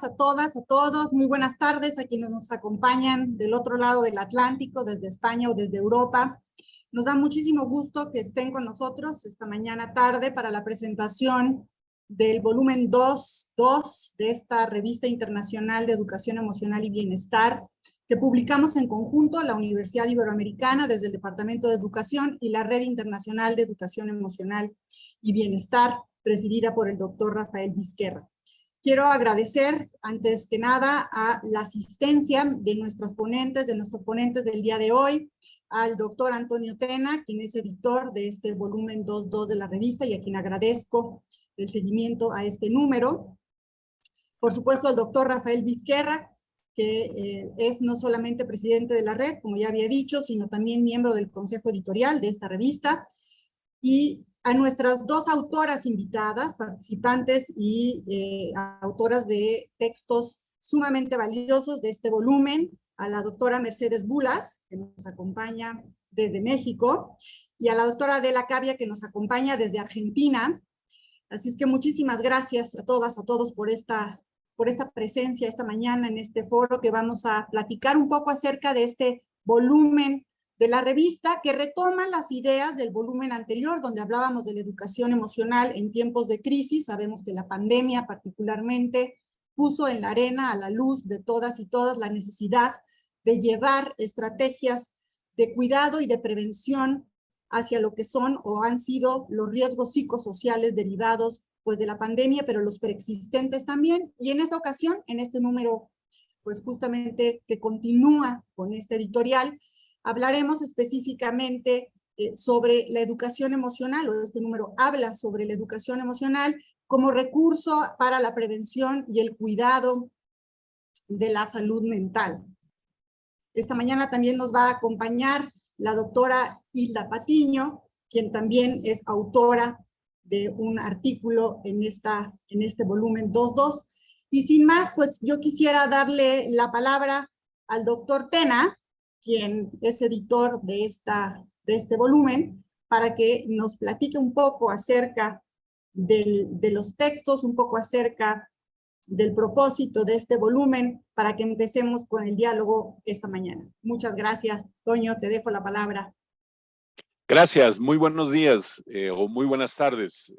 a todas, a todos. Muy buenas tardes a quienes nos acompañan del otro lado del Atlántico, desde España o desde Europa. Nos da muchísimo gusto que estén con nosotros esta mañana tarde para la presentación del volumen 2 de esta revista internacional de educación emocional y bienestar que publicamos en conjunto la Universidad Iberoamericana desde el Departamento de Educación y la Red Internacional de Educación Emocional y Bienestar, presidida por el doctor Rafael Vizquerra. Quiero agradecer, antes que nada, a la asistencia de nuestros ponentes del día de hoy, al doctor Antonio Tena, quien es editor de este volumen 2 de la revista y a quien agradezco el seguimiento a este número. Por supuesto, al doctor Rafael Vizquerra, que es no solamente presidente de la red, como ya había dicho, sino también miembro del consejo editorial de esta revista, y a nuestras dos autoras invitadas, participantes y autoras de textos sumamente valiosos de este volumen, a la doctora Mercedes Bulas, que nos acompaña desde México, y a la doctora Adela Cavia, que nos acompaña desde Argentina. Así es que muchísimas gracias a todas, a todos por esta presencia esta mañana en este foro, que vamos a platicar un poco acerca de este volumen de la revista, que retoma las ideas del volumen anterior, donde hablábamos de la educación emocional en tiempos de crisis. Sabemos que la pandemia particularmente puso en la arena, a la luz de todas y todas, la necesidad de llevar estrategias de cuidado y de prevención hacia lo que son o han sido los riesgos psicosociales derivados pues de la pandemia, pero los preexistentes también. Y en esta ocasión, en este número, pues justamente que continúa con este editorial, hablaremos específicamente sobre la educación emocional, o este número habla sobre la educación emocional como recurso para la prevención y el cuidado de la salud mental. Esta mañana también nos va a acompañar la doctora Hilda Patiño, quien también es autora de un artículo en este volumen 2.2. Y sin más, pues yo quisiera darle la palabra al doctor Tena, quien es editor de este volumen, para que nos platique un poco acerca de los textos, un poco acerca del propósito de este volumen, para que empecemos con el diálogo esta mañana. Muchas gracias. Toño, te dejo la palabra. Gracias, muy buenos días o muy buenas tardes.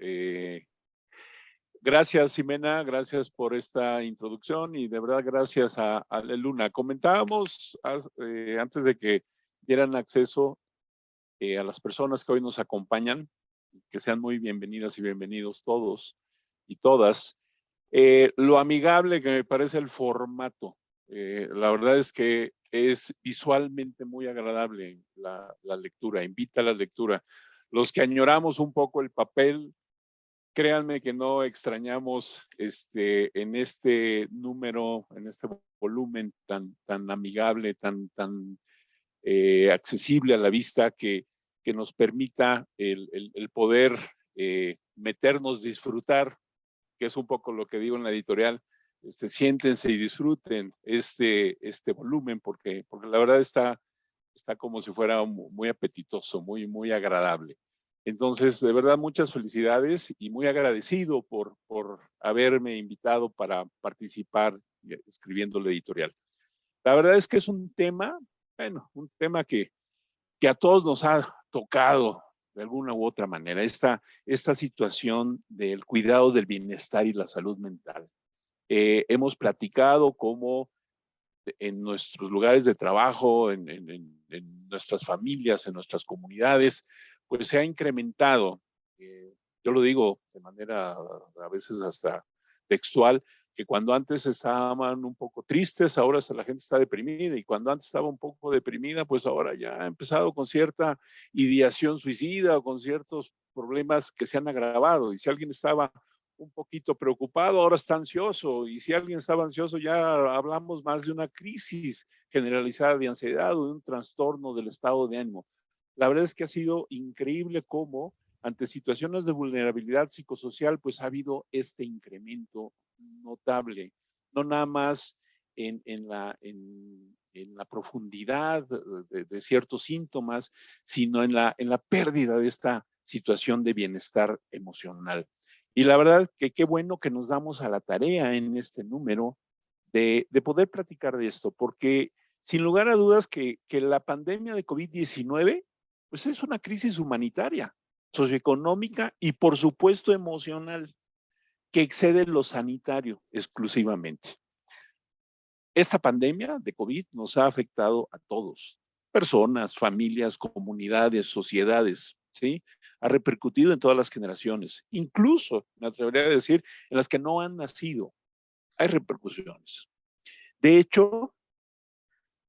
Gracias, Ximena, gracias por esta introducción y de verdad gracias a Luna. Comentábamos antes de que dieran acceso a las personas que hoy nos acompañan, que sean muy bienvenidas y bienvenidos todos y todas. Lo amigable que me parece el formato. La verdad es que es visualmente muy agradable la lectura, invita a la lectura. Los que añoramos un poco el papel, créanme que no extrañamos en este número, en este volumen tan amigable, tan accesible a la vista, que nos permita el poder meternos, disfrutar, que es un poco lo que digo en la editorial. Siéntense y disfruten este volumen, porque la verdad está como si fuera muy apetitoso, muy agradable. Entonces, de verdad, muchas felicidades y muy agradecido por haberme invitado para participar escribiendo la editorial. La verdad es que es un tema, bueno, un tema que a todos nos ha tocado de alguna u otra manera, esta situación del cuidado del bienestar y la salud mental. Hemos platicado cómo en nuestros lugares de trabajo, en nuestras familias, en nuestras comunidades, pues se ha incrementado. Yo lo digo de manera a veces hasta textual, que cuando antes estaban un poco tristes, ahora la gente está deprimida, y cuando antes estaba un poco deprimida, pues ahora ya ha empezado con cierta ideación suicida o con ciertos problemas que se han agravado. Y si alguien estaba un poquito preocupado, ahora está ansioso, y si alguien estaba ansioso ya hablamos más de una crisis generalizada de ansiedad o de un trastorno del estado de ánimo. La verdad es que ha sido increíble cómo ante situaciones de vulnerabilidad psicosocial pues ha habido este incremento notable, no nada más en la profundidad de ciertos síntomas, sino en la pérdida de esta situación de bienestar emocional. Y la verdad que qué bueno que nos damos a la tarea en este número de poder platicar de esto, porque sin lugar a dudas que la pandemia de COVID-19 pues es una crisis humanitaria, socioeconómica y por supuesto emocional, que excede lo sanitario exclusivamente. Esta pandemia de COVID nos ha afectado a todos, personas, familias, comunidades, sociedades, ¿sí? Ha repercutido en todas las generaciones, incluso, me atrevería a decir, en las que no han nacido, hay repercusiones. De hecho,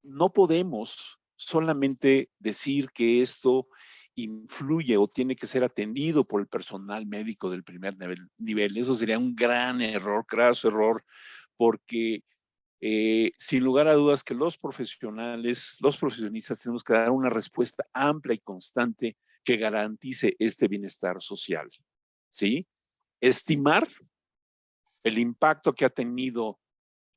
no podemos solamente decir que esto influye o tiene que ser atendido por el personal médico del primer nivel. Eso sería un gran error, craso error, porque sin lugar a dudas que los profesionales, los profesionistas tenemos que dar una respuesta amplia y constante que garantice este bienestar social, ¿sí? Estimar el impacto que ha tenido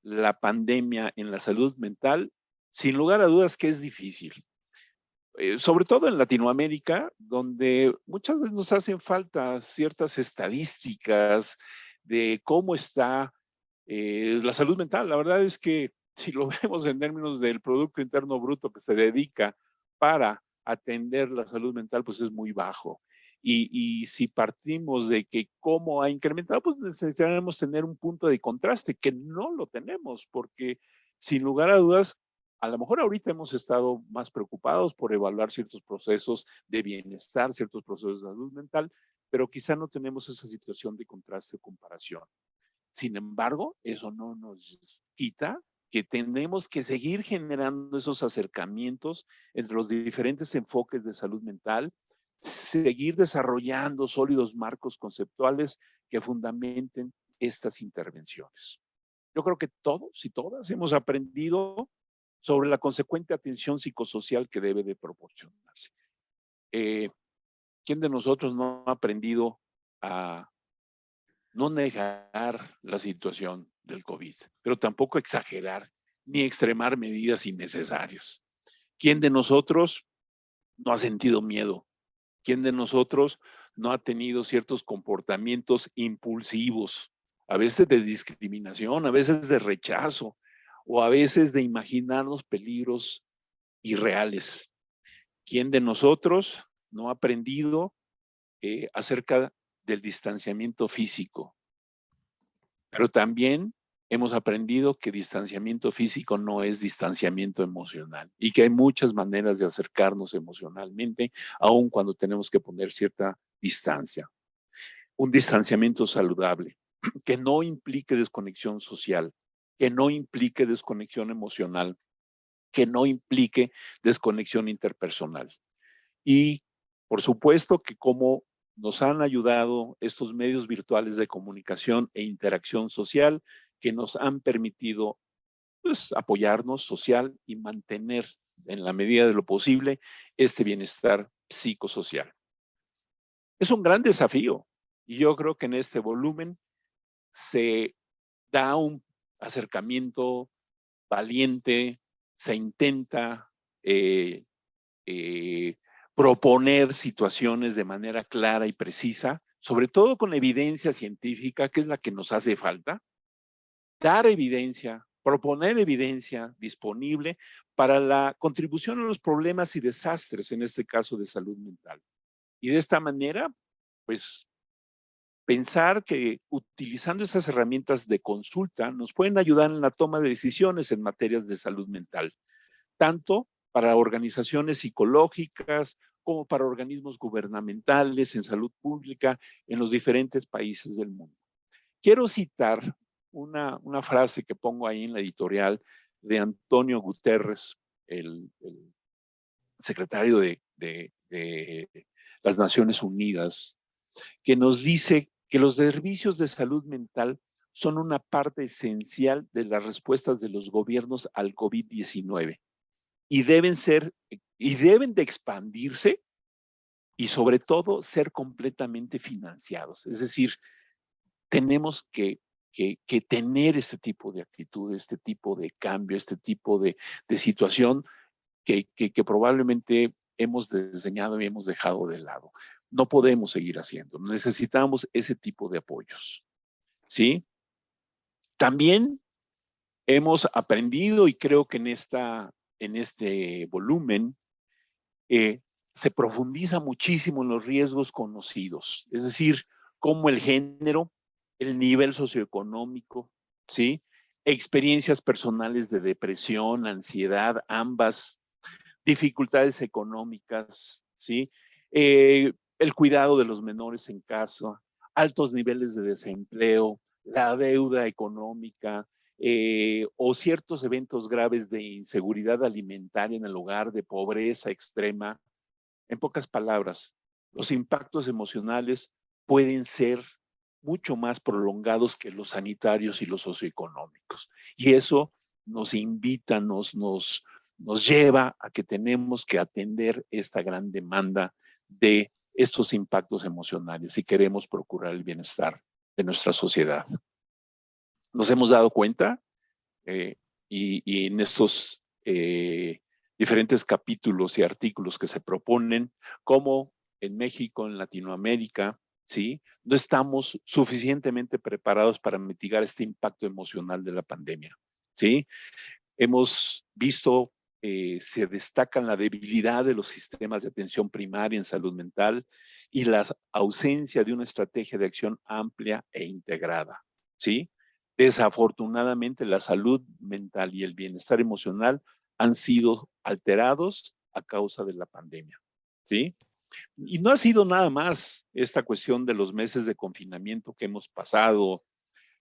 la pandemia en la salud mental, sin lugar a dudas que es difícil. Sobre todo en Latinoamérica, donde muchas veces nos hacen falta ciertas estadísticas de cómo está la salud mental. La verdad es que si lo vemos en términos del Producto Interno Bruto que se dedica para atender la salud mental, pues es muy bajo. Y si partimos de que cómo ha incrementado, pues necesitaremos tener un punto de contraste, que no lo tenemos, porque sin lugar a dudas, a lo mejor ahorita hemos estado más preocupados por evaluar ciertos procesos de bienestar, ciertos procesos de salud mental, pero quizá no tenemos esa situación de contraste o comparación. Sin embargo, eso no nos quita que tenemos que seguir generando esos acercamientos entre los diferentes enfoques de salud mental, seguir desarrollando sólidos marcos conceptuales que fundamenten estas intervenciones. Yo creo que todos y todas hemos aprendido sobre la consecuente atención psicosocial que debe de proporcionarse. ¿Quién de nosotros no ha aprendido a no negar la situación del COVID, pero tampoco exagerar ni extremar medidas innecesarias? ¿Quién de nosotros no ha sentido miedo? ¿Quién de nosotros no ha tenido ciertos comportamientos impulsivos, a veces de discriminación, a veces de rechazo, o a veces de imaginarnos peligros irreales? ¿Quién de nosotros no ha aprendido acerca del distanciamiento físico? Pero también hemos aprendido que distanciamiento físico no es distanciamiento emocional y que hay muchas maneras de acercarnos emocionalmente, aun cuando tenemos que poner cierta distancia. Un distanciamiento saludable, que no implique desconexión social, que no implique desconexión emocional, que no implique desconexión interpersonal. Y por supuesto que como nos han ayudado estos medios virtuales de comunicación e interacción social que nos han permitido pues, apoyarnos social y mantener en la medida de lo posible este bienestar psicosocial. Es un gran desafío y yo creo que en este volumen se da un acercamiento valiente, se intenta eh, proponer situaciones de manera clara y precisa, sobre todo con evidencia científica, que es la que nos hace falta, dar evidencia, proponer evidencia disponible para la contribución a los problemas y desastres, en este caso de salud mental. Y de esta manera, pues pensar que utilizando estas herramientas de consulta nos pueden ayudar en la toma de decisiones en materias de salud mental, tanto para organizaciones psicológicas como para organismos gubernamentales en salud pública en los diferentes países del mundo. Quiero citar una frase que pongo ahí en la editorial de Antonio Guterres, el secretario de las Naciones Unidas, que nos dice que los servicios de salud mental son una parte esencial de las respuestas de los gobiernos al COVID-19 y deben de expandirse y sobre todo ser completamente financiados. Es decir, tenemos que tener este tipo de actitud, este tipo de cambio, este tipo de situación que probablemente hemos diseñado y hemos dejado de lado. No podemos seguir haciendo. Necesitamos ese tipo de apoyos. ¿Sí? También Hemos aprendido y creo que en este volumen se profundiza muchísimo en los riesgos conocidos, es decir, cómo el género, el nivel socioeconómico, ¿sí? Experiencias personales de depresión, ansiedad, ambas, dificultades económicas, ¿sí? El cuidado de los menores en casa, altos niveles de desempleo, la deuda económica, o ciertos eventos graves de inseguridad alimentaria en el hogar, de pobreza extrema. En pocas palabras, los impactos emocionales pueden ser mucho más prolongados que los sanitarios y los socioeconómicos. Y eso nos invita, nos lleva a que tenemos que atender esta gran demanda de estos impactos emocionales si queremos procurar el bienestar de nuestra sociedad. Nos hemos dado cuenta y en estos diferentes capítulos y artículos que se proponen, como en México, en Latinoamérica, ¿sí? No estamos suficientemente preparados para mitigar este impacto emocional de la pandemia, ¿sí? Hemos visto, se destacan la debilidad de los sistemas de atención primaria en salud mental y la ausencia de una estrategia de acción amplia e integrada, ¿sí? Desafortunadamente, la salud mental y el bienestar emocional han sido alterados a causa de la pandemia, ¿sí? Y no ha sido nada más esta cuestión de los meses de confinamiento que hemos pasado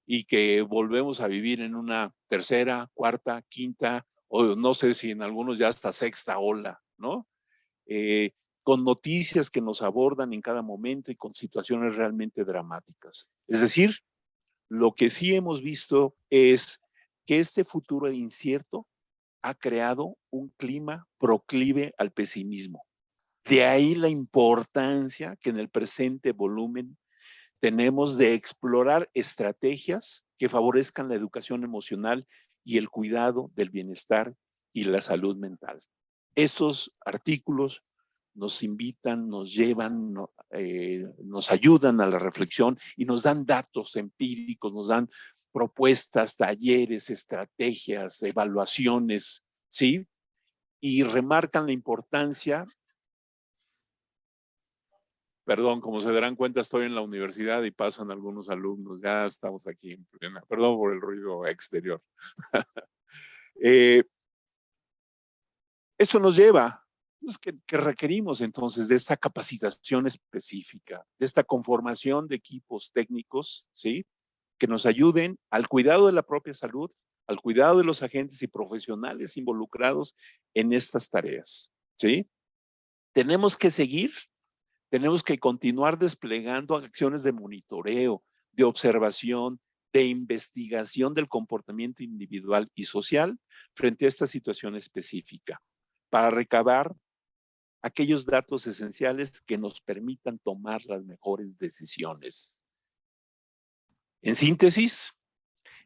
y que volvemos a vivir en una tercera, cuarta, quinta, o no sé si en algunos ya hasta sexta ola, ¿no? Eh, con noticias que nos abordan en cada momento y con situaciones realmente dramáticas. Es decir, lo que sí hemos visto es que este futuro incierto ha creado un clima proclive al pesimismo. De ahí la importancia que en el presente volumen tenemos de explorar estrategias que favorezcan la educación emocional y el cuidado del bienestar y la salud mental. Estos artículos nos invitan, nos llevan, nos ayudan a la reflexión y nos dan datos empíricos, nos dan propuestas, talleres, estrategias, evaluaciones, ¿sí? Y remarcan la importancia. Perdón, como se darán cuenta, estoy en la universidad y pasan algunos alumnos. Ya estamos aquí en plena. Perdón por el ruido exterior. Esto nos lleva, pues, que requerimos entonces de esta capacitación específica, de esta conformación de equipos técnicos, ¿sí? Que nos ayuden al cuidado de la propia salud, al cuidado de los agentes y profesionales involucrados en estas tareas, ¿sí? Tenemos que seguir. Tenemos que continuar desplegando acciones de monitoreo, de observación, de investigación del comportamiento individual y social frente a esta situación específica, para recabar aquellos datos esenciales que nos permitan tomar las mejores decisiones. En síntesis,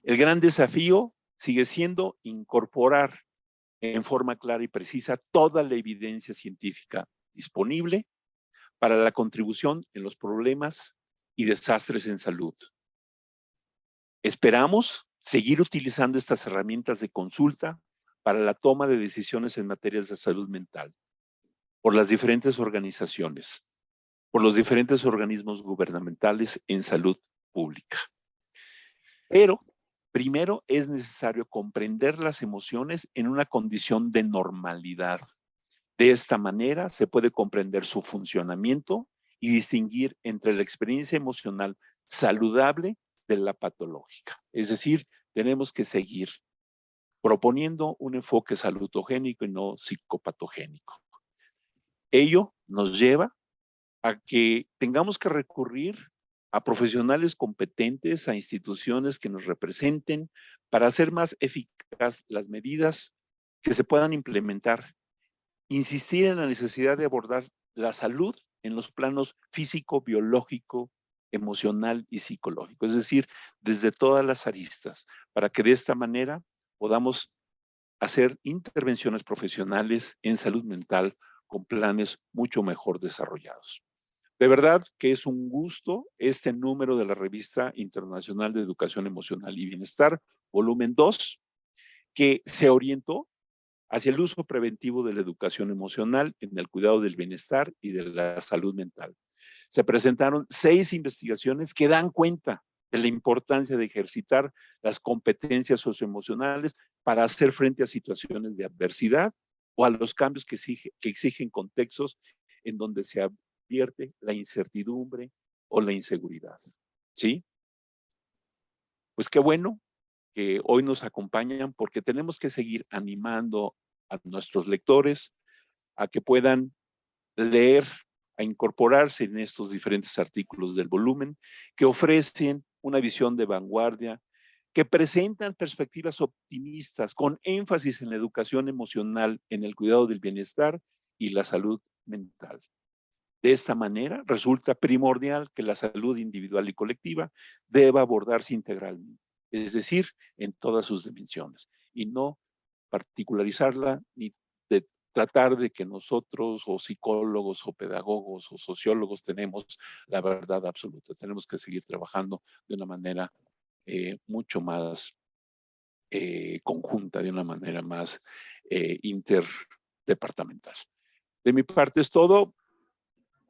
el gran desafío sigue siendo incorporar en forma clara y precisa toda la evidencia científica disponible para la contribución en los problemas y desastres en salud. Esperamos seguir utilizando estas herramientas de consulta para la toma de decisiones en materias de salud mental por las diferentes organizaciones, por los diferentes organismos gubernamentales en salud pública. Pero primero es necesario comprender las emociones en una condición de normalidad. De esta manera se puede comprender su funcionamiento y distinguir entre la experiencia emocional saludable de la patológica. Es decir, tenemos que seguir proponiendo un enfoque salutogénico y no psicopatogénico. Ello nos lleva a que tengamos que recurrir a profesionales competentes, a instituciones que nos representen para hacer más eficaz las medidas que se puedan implementar. Insistir en la necesidad de abordar la salud en los planos físico, biológico, emocional y psicológico, es decir, desde todas las aristas, para que de esta manera podamos hacer intervenciones profesionales en salud mental con planes mucho mejor desarrollados. De verdad que es un gusto este número de la Revista Internacional de Educación Emocional y Bienestar, volumen 2, que se orientó hacia el uso preventivo de la educación emocional en el cuidado del bienestar y de la salud mental. Se presentaron 6 investigaciones que dan cuenta de la importancia de ejercitar las competencias socioemocionales para hacer frente a situaciones de adversidad o a los cambios que exigen contextos en donde se advierte la incertidumbre o la inseguridad. ¿Sí? Pues qué bueno que hoy nos acompañan, porque tenemos que seguir animando a nuestros lectores a que puedan leer, a incorporarse en estos diferentes artículos del volumen que ofrecen una visión de vanguardia, que presentan perspectivas optimistas con énfasis en la educación emocional, en el cuidado del bienestar y la salud mental. De esta manera, resulta primordial que la salud individual y colectiva deba abordarse integralmente, es decir, en todas sus dimensiones, y no particularizarla ni de tratar de que nosotros o psicólogos o pedagogos o sociólogos tenemos la verdad absoluta. Tenemos que seguir trabajando de una manera mucho más conjunta, de una manera más interdepartamental. De mi parte es todo.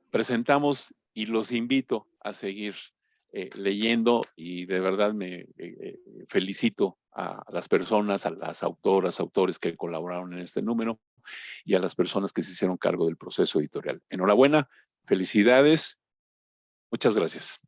Presentamos y los invito a seguir leyendo, y de verdad me felicito a las personas, a las autoras, autores que colaboraron en este número y a las personas que se hicieron cargo del proceso editorial. Enhorabuena, felicidades, muchas gracias.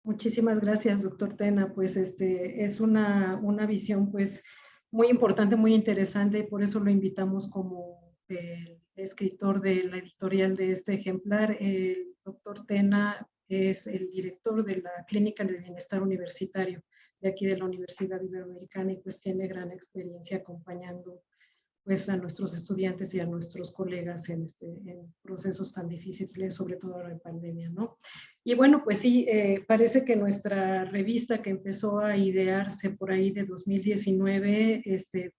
Muchísimas gracias, doctor Tena. Pues es una visión pues muy importante, muy interesante, y por eso lo invitamos como el escritor de la editorial de este ejemplar. El doctor Tena es el director de la Clínica de Bienestar Universitario de aquí de la Universidad Iberoamericana, y pues tiene gran experiencia acompañando pues a nuestros estudiantes y a nuestros colegas en procesos tan difíciles, sobre todo ahora en pandemia, ¿no? Y bueno, pues sí, parece que nuestra revista, que empezó a idearse por ahí de 2019,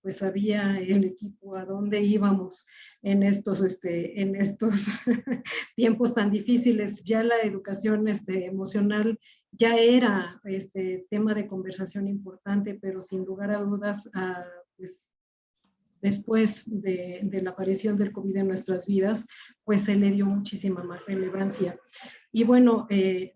pues sabía el equipo a dónde íbamos en estos tiempos tan difíciles. Ya la educación emocional ya era tema de conversación importante, pero sin lugar a dudas, pues después de la aparición del COVID en nuestras vidas, pues se le dio muchísima más relevancia. Y bueno,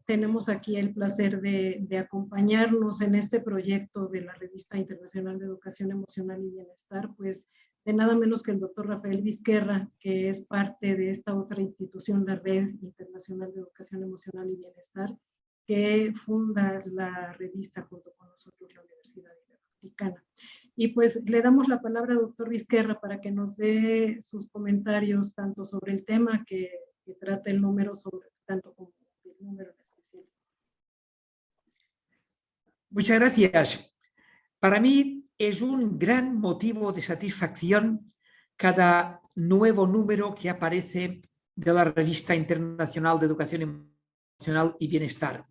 tenemos aquí el placer de acompañarnos en este proyecto de la Revista Internacional de Educación Emocional y Bienestar, pues de nada menos que el doctor Rafael Vizquerra, que es parte de esta otra institución, la Red Internacional de Educación Emocional y Bienestar, que funda la revista junto con nosotros, la Universidad Iberoamericana. Y pues le damos la palabra al doctor Vizquerra para que nos dé sus comentarios tanto sobre el tema que trata el número, tanto como el número en especial. Muchas gracias. Para mí es un gran motivo de satisfacción cada nuevo número que aparece de la Revista Internacional de Educación Emocional y Bienestar.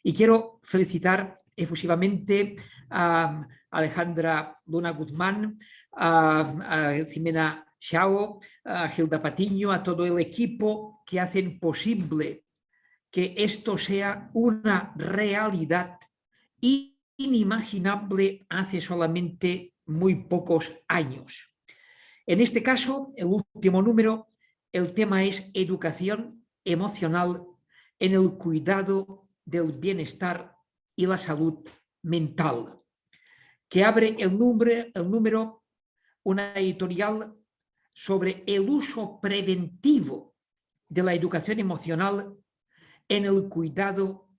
Y quiero felicitar efusivamente a Alejandra Luna Guzmán, a Jimena Xiao, a Gilda Patiño, a todo el equipo que hacen posible que esto sea una realidad inimaginable hace solamente muy pocos años. En este caso, el último número, el tema es educación emocional en el cuidado del bienestar y la salud mental, que abre el número una editorial sobre el uso preventivo de la educación emocional en el cuidado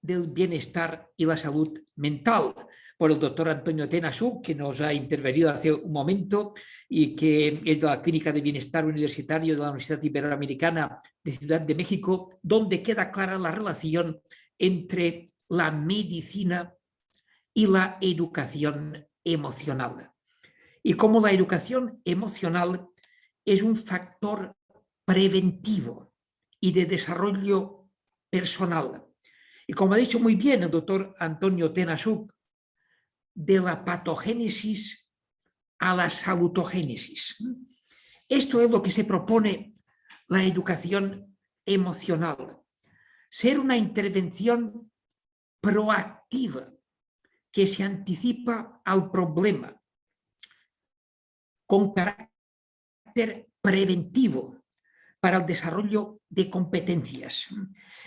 del bienestar y la salud mental, por el doctor Antonio Tena Asug, que nos ha intervenido hace un momento y que es de la Clínica de Bienestar Universitario de la Universidad Iberoamericana de Ciudad de México, donde queda clara la relación entre la medicina y la educación emocional. Y cómo la educación emocional es un factor preventivo y de desarrollo personal. Y como ha dicho muy bien el doctor Antonio Tena Asug, de la patogénesis a la salutogénesis. Esto es lo que se propone la educación emocional. Ser una intervención proactiva que se anticipa al problema con carácter preventivo para el desarrollo de competencias.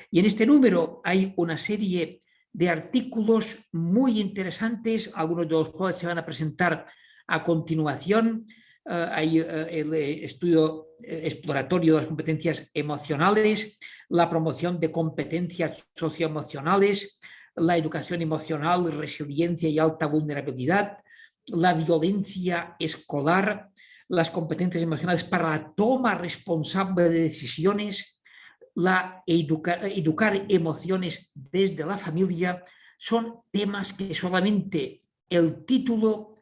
Y en este número hay una serie de artículos muy interesantes, algunos de los cuales se van a presentar a continuación. Hay el estudio exploratorio de las competencias emocionales, la promoción de competencias socioemocionales, la educación emocional, resiliencia y alta vulnerabilidad, la violencia escolar, las competencias emocionales para la toma responsable de decisiones, educar emociones desde la familia, son temas que solamente el título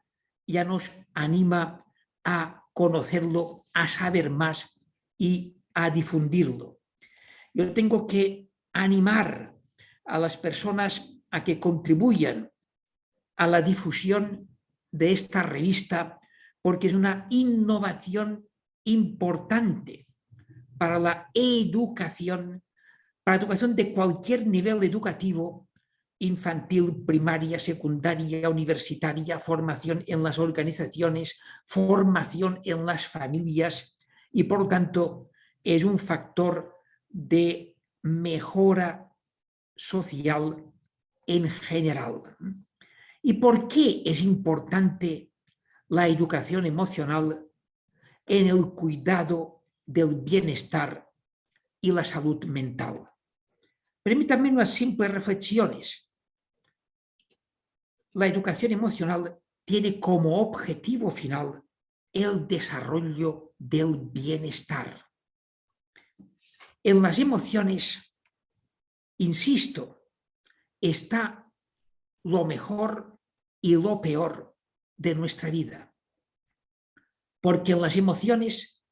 ya nos anima a conocerlo, a saber más y a difundirlo. Yo tengo que animar a las personas a que contribuyan a la difusión de esta revista porque es una innovación importante para la educación de cualquier nivel educativo, infantil, primaria, secundaria, universitaria, formación en las organizaciones, formación en las familias y por lo tanto es un factor de mejora social en general. ¿Y por qué es importante la educación emocional en el cuidado del bienestar y la salud mental? Permítanme unas simples reflexiones. La educación emocional tiene como objetivo final el desarrollo del bienestar. En las emociones, insisto, está lo mejor y lo peor de nuestra vida. Porque en las emociones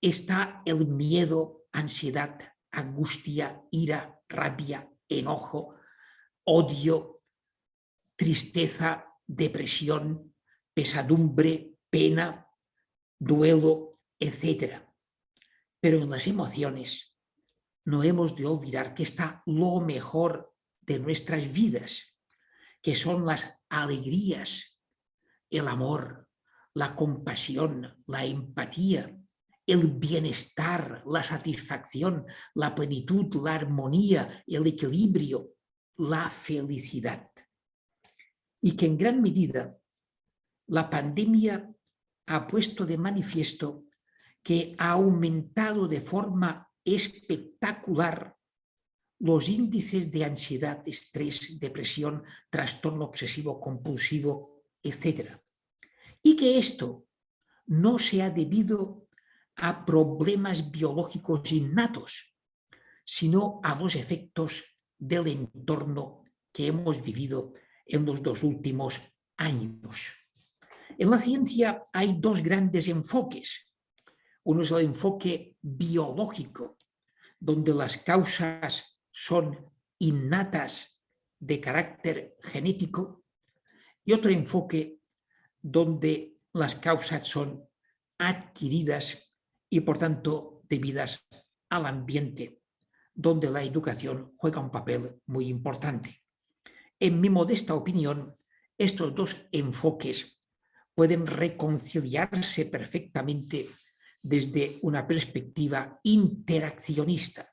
está el miedo, ansiedad, angustia, ira, rabia, enojo, odio, tristeza, depresión, pesadumbre, pena, duelo, etc. Pero en las emociones no hemos de olvidar que está lo mejor de nuestras vidas, que son las alegrías, el amor, la compasión, la empatía, el bienestar, la satisfacción, la plenitud, la armonía, el equilibrio, la felicidad. Y que en gran medida la pandemia ha puesto de manifiesto que ha aumentado de forma espectacular los índices de ansiedad, estrés, depresión, trastorno obsesivo compulsivo, etc. Y que esto no se ha debido a problemas biológicos innatos, sino a los efectos del entorno que hemos vivido en los 2 últimos años. En la ciencia hay 2 grandes enfoques. Uno es el enfoque biológico, donde las causas son innatas de carácter genético, y otro enfoque donde las causas son adquiridas y por tanto debidas al ambiente, donde la educación juega un papel muy importante. En mi modesta opinión, estos 2 enfoques pueden reconciliarse perfectamente desde una perspectiva interaccionista.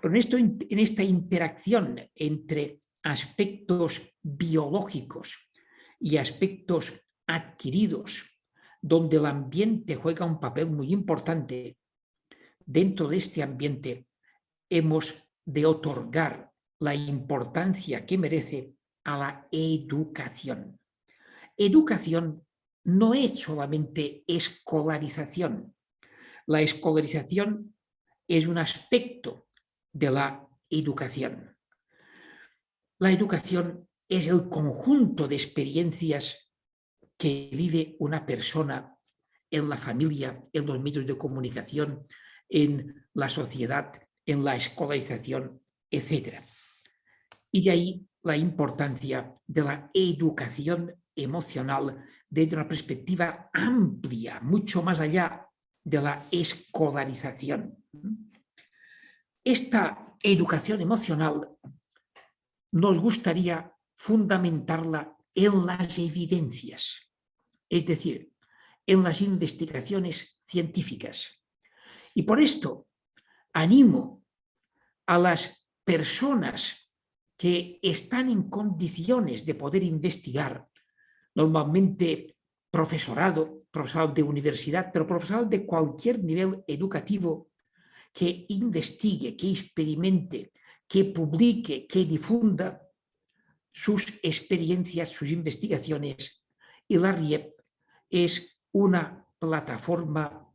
Pero en esta interacción entre aspectos biológicos y aspectos adquiridos, donde el ambiente juega un papel muy importante, dentro de este ambiente hemos de otorgar la importancia que merece a la educación. Educación no es solamente escolarización. La escolarización es un aspecto de la educación. La educación es el conjunto de experiencias que vive una persona en la familia, en los medios de comunicación, en la sociedad, en la escolarización, etc. Y de ahí la importancia de la educación emocional desde una perspectiva amplia, mucho más allá de la escolarización. Esta educación emocional nos gustaría fundamentarla en las evidencias, es decir, en las investigaciones científicas. Y por esto animo a las personas que están en condiciones de poder investigar, normalmente profesorado de universidad, pero profesorado de cualquier nivel educativo, que investigue, que experimente, que publique, que difunda sus experiencias, sus investigaciones. Y la RIEP es una plataforma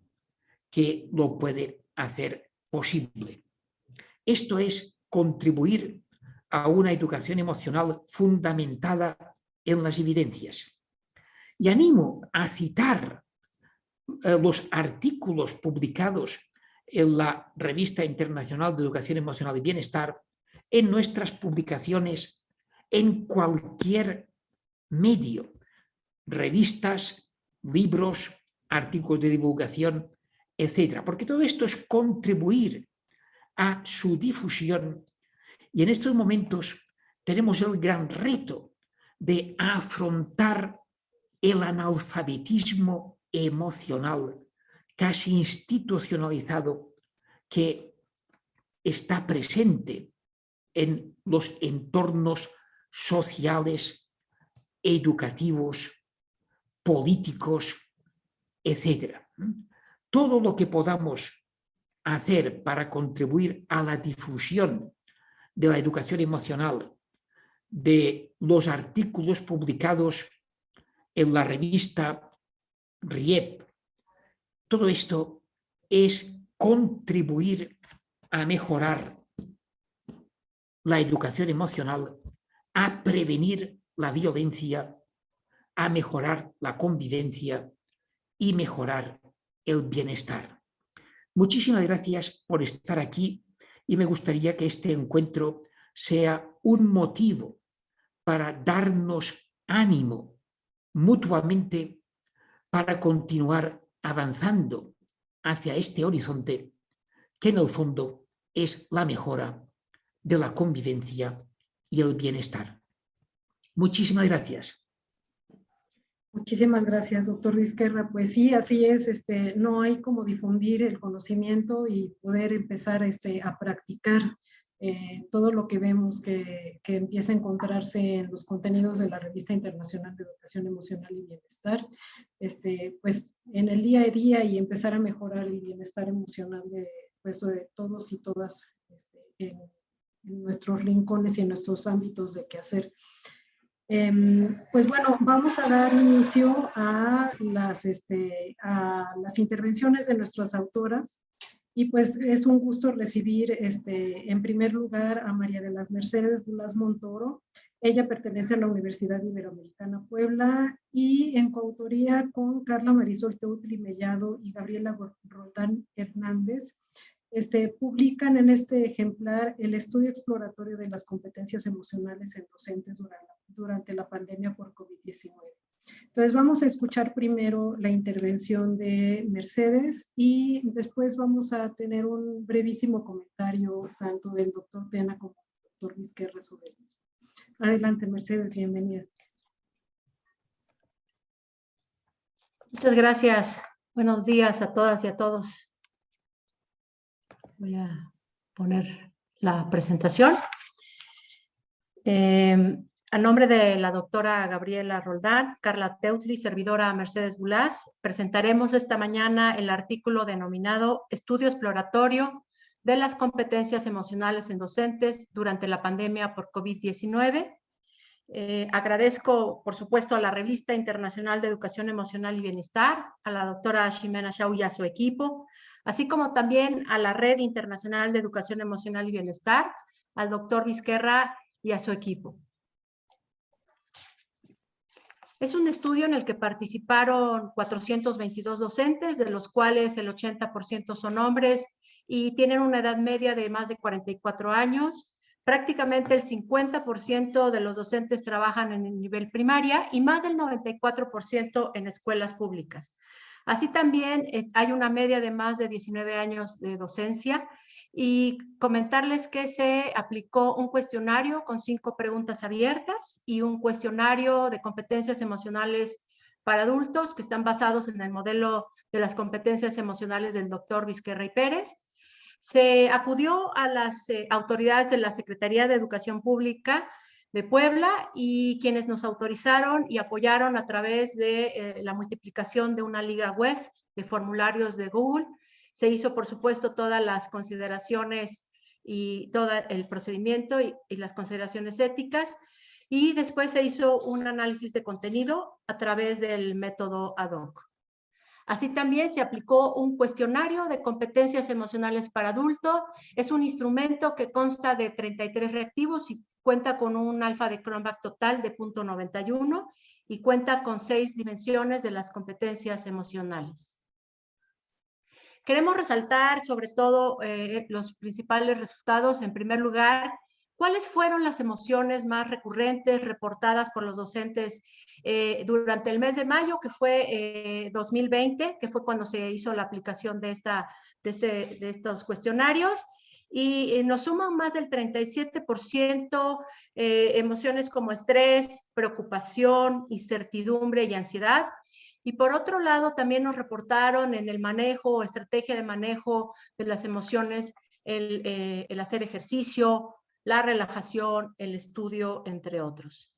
que lo puede hacer posible. Esto es contribuir a una educación emocional fundamentada en las evidencias. Y animo a citar los artículos publicados en la Revista Internacional de Educación Emocional y Bienestar, en nuestras publicaciones, en cualquier medio, revistas, libros, artículos de divulgación, etc. Porque todo esto es contribuir a su difusión, y en estos momentos tenemos el gran reto de afrontar el analfabetismo emocional casi institucionalizado que está presente en los entornos sociales, educativos, políticos, etc. Todo lo que podamos hacer para contribuir a la difusión de la educación emocional, de los artículos publicados en la revista RIEP, todo esto es contribuir a mejorar la educación emocional, a prevenir la violencia, a mejorar la convivencia y mejorar el bienestar. Muchísimas gracias por estar aquí y me gustaría que este encuentro sea un motivo para darnos ánimo mutuamente para continuar avanzando hacia este horizonte que en el fondo es la mejora de la convivencia y el bienestar. Muchísimas gracias. Muchísimas gracias, doctor Vizquerra. Pues sí, así es, no hay como difundir el conocimiento y poder empezar a practicar todo lo que vemos que empieza a encontrarse en los contenidos de la Revista Internacional de Educación Emocional y Bienestar, pues en el día a día y empezar a mejorar el bienestar emocional de todos y todas en nuestros rincones y en nuestros ámbitos de quehacer. Pues bueno, vamos a dar inicio a las intervenciones de nuestras autoras y pues es un gusto recibir en primer lugar a María de las Mercedes Bulas Montoro. Ella pertenece a la Universidad Iberoamericana Puebla y en coautoría con Carla Marisol Teutli Mellado y Gabriela Roldán Hernández, publican en este ejemplar el estudio exploratorio de las competencias emocionales en docentes durante la pandemia por COVID-19. Entonces vamos a escuchar primero la intervención de Mercedes y después vamos a tener un brevísimo comentario tanto del doctor Tena como del doctor Vizquerra sobre eso. Adelante, Mercedes, bienvenida. Muchas gracias. Buenos días a todas y a todos. Voy a poner la presentación. A nombre de la doctora Gabriela Roldán, Carla Teutli, servidora Mercedes Bulas, presentaremos esta mañana el artículo denominado Estudio exploratorio de las competencias emocionales en docentes durante la pandemia por COVID-19. Agradezco, por supuesto, a la Revista Internacional de Educación Emocional y Bienestar, a la doctora Ximena Shaw y a su equipo, así como también a la Red Internacional de Educación Emocional y Bienestar, al doctor Vizquerra y a su equipo. Es un estudio en el que participaron 422 docentes, de los cuales el 80% son hombres y tienen una edad media de más de 44 años. Prácticamente el 50% de los docentes trabajan en el nivel primaria y más del 94% en escuelas públicas. Así también hay una media de más de 19 años de docencia y comentarles que se aplicó un cuestionario con 5 preguntas abiertas y un cuestionario de competencias emocionales para adultos, que están basados en el modelo de las competencias emocionales del doctor Vizquerra y Pérez. Se acudió a las autoridades de la Secretaría de Educación Pública de Puebla y quienes nos autorizaron y apoyaron a través de la multiplicación de una liga web de formularios de Google. Se hizo, por supuesto, todas las consideraciones y todo el procedimiento y las consideraciones éticas. Y después se hizo un análisis de contenido a través del método ad hoc. Así también se aplicó un cuestionario de competencias emocionales para adulto. Es un instrumento que consta de 33 reactivos y cuenta con un alfa de Cronbach total de 0.91 y cuenta con 6 dimensiones de las competencias emocionales. Queremos resaltar sobre todo los principales resultados. En primer lugar, ¿cuáles fueron las emociones más recurrentes reportadas por los docentes durante el mes de mayo, que fue 2020, que fue cuando se hizo la aplicación de estos cuestionarios? Y nos suman más del 37% emociones como estrés, preocupación, incertidumbre y ansiedad. Y por otro lado, también nos reportaron en el manejo, estrategia de manejo de las emociones, el hacer ejercicio, la relajación, el estudio, entre otros.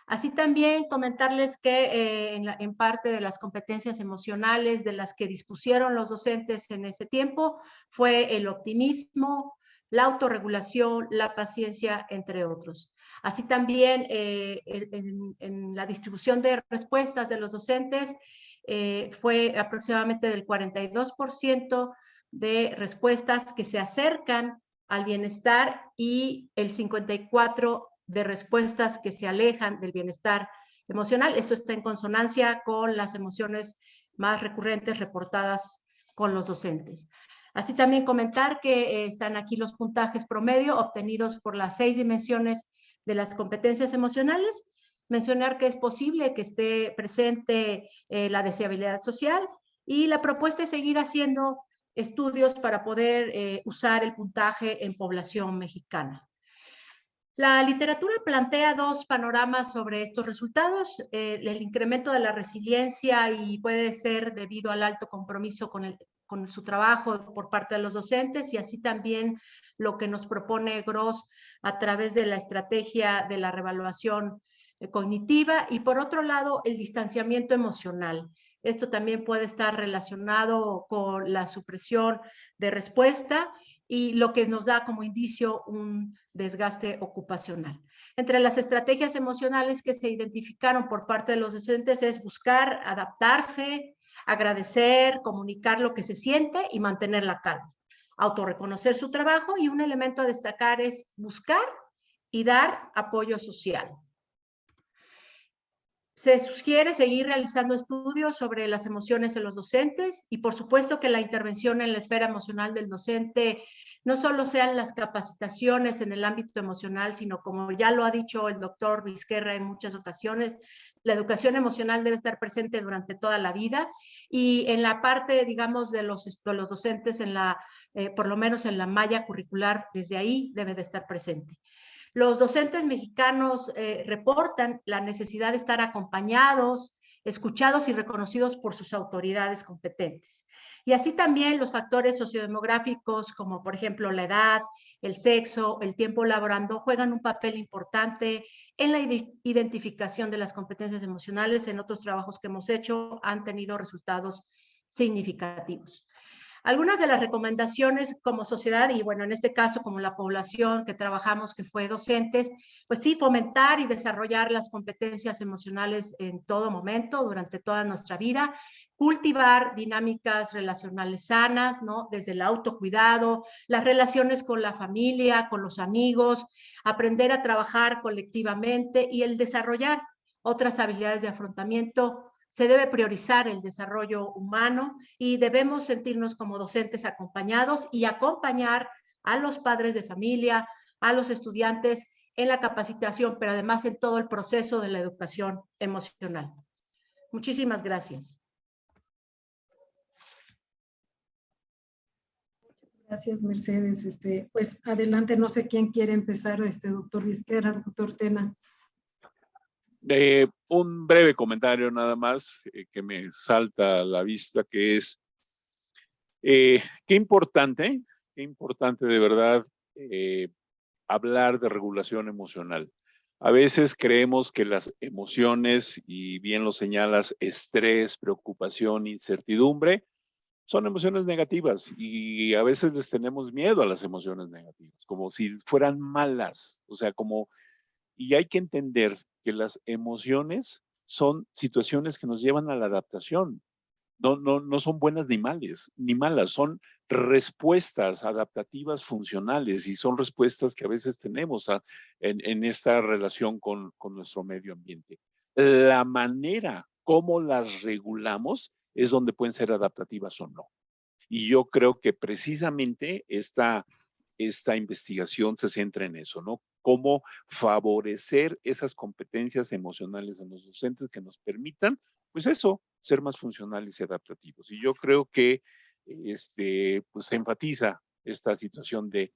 Así también comentarles que en parte de las competencias emocionales de las que dispusieron los docentes en ese tiempo fue el optimismo, la autorregulación, la paciencia, entre otros. Así también en la distribución de respuestas de los docentes fue aproximadamente del 42% de respuestas que se acercan al bienestar y el 54% de respuestas que se alejan del bienestar emocional. Esto está en consonancia con las emociones más recurrentes reportadas con los docentes. Así también comentar que están aquí los puntajes promedio obtenidos por las 6 dimensiones de las competencias emocionales. Mencionar que es posible que esté presente la deseabilidad social y la propuesta es seguir haciendo estudios para poder usar el puntaje en población mexicana. La literatura plantea 2 panoramas sobre estos resultados, el incremento de la resiliencia y puede ser debido al alto compromiso con su trabajo por parte de los docentes y así también lo que nos propone Gross a través de la estrategia de la reevaluación cognitiva y por otro lado el distanciamiento emocional. Esto también puede estar relacionado con la supresión de respuesta y lo que nos da como indicio un desgaste ocupacional. Entre las estrategias emocionales que se identificaron por parte de los docentes es buscar adaptarse, agradecer, comunicar lo que se siente y mantener la calma. Autorreconocer su trabajo y un elemento a destacar es buscar y dar apoyo social. Se sugiere seguir realizando estudios sobre las emociones en los docentes y por supuesto que la intervención en la esfera emocional del docente no solo sean las capacitaciones en el ámbito emocional, sino como ya lo ha dicho el doctor Vizquerra en muchas ocasiones, la educación emocional debe estar presente durante toda la vida y en la parte, digamos, de los docentes, por lo menos en la malla curricular, desde ahí debe de estar presente. Los docentes mexicanos reportan la necesidad de estar acompañados, escuchados y reconocidos por sus autoridades competentes. Y así también los factores sociodemográficos como por ejemplo la edad, el sexo, el tiempo laborando juegan un papel importante en la identificación de las competencias emocionales. En otros trabajos que hemos hecho han tenido resultados significativos. Algunas de las recomendaciones como sociedad y bueno, en este caso como la población que trabajamos que fue docentes, pues sí, fomentar y desarrollar las competencias emocionales en todo momento, durante toda nuestra vida, cultivar dinámicas relacionales sanas, ¿no? Desde el autocuidado, las relaciones con la familia, con los amigos, aprender a trabajar colectivamente y el desarrollar otras habilidades de afrontamiento. Se debe priorizar el desarrollo humano y debemos sentirnos como docentes acompañados y acompañar a los padres de familia, a los estudiantes en la capacitación, pero además en todo el proceso de la educación emocional. Muchísimas gracias. Gracias, Mercedes. Pues adelante, no sé quién quiere empezar, doctor Vizquerra, doctor Tena. Un breve comentario nada más que me salta a la vista, que es qué importante de verdad hablar de regulación emocional. A veces creemos que las emociones, y bien lo señalas, estrés, preocupación, incertidumbre, son emociones negativas y a veces les tenemos miedo a las emociones negativas, como si fueran malas, o sea, y hay que entender que las emociones son situaciones que nos llevan a la adaptación. No son buenas ni malas, son respuestas adaptativas funcionales y son respuestas que a veces tenemos en esta relación con nuestro medio ambiente. La manera como las regulamos es donde pueden ser adaptativas o no. Y yo creo que precisamente esta investigación se centra en eso, ¿no? Cómo favorecer esas competencias emocionales en los docentes que nos permitan, pues eso, ser más funcionales y adaptativos. Y yo creo que pues se enfatiza esta situación de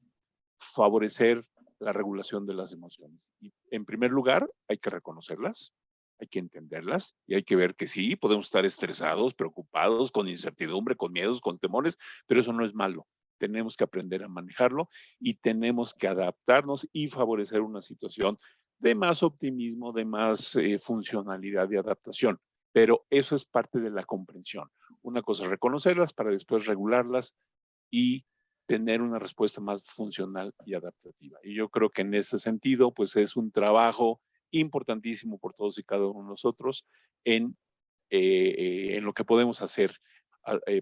favorecer la regulación de las emociones. Y en primer lugar, hay que reconocerlas, hay que entenderlas y hay que ver que sí, podemos estar estresados, preocupados, con incertidumbre, con miedos, con temores, pero eso no es malo. Tenemos que aprender a manejarlo y tenemos que adaptarnos y favorecer una situación de más optimismo, de más funcionalidad y adaptación. Pero eso es parte de la comprensión. Una cosa es reconocerlas para después regularlas y tener una respuesta más funcional y adaptativa. Y yo creo que en ese sentido, pues es un trabajo importantísimo por todos y cada uno de nosotros en lo que podemos hacer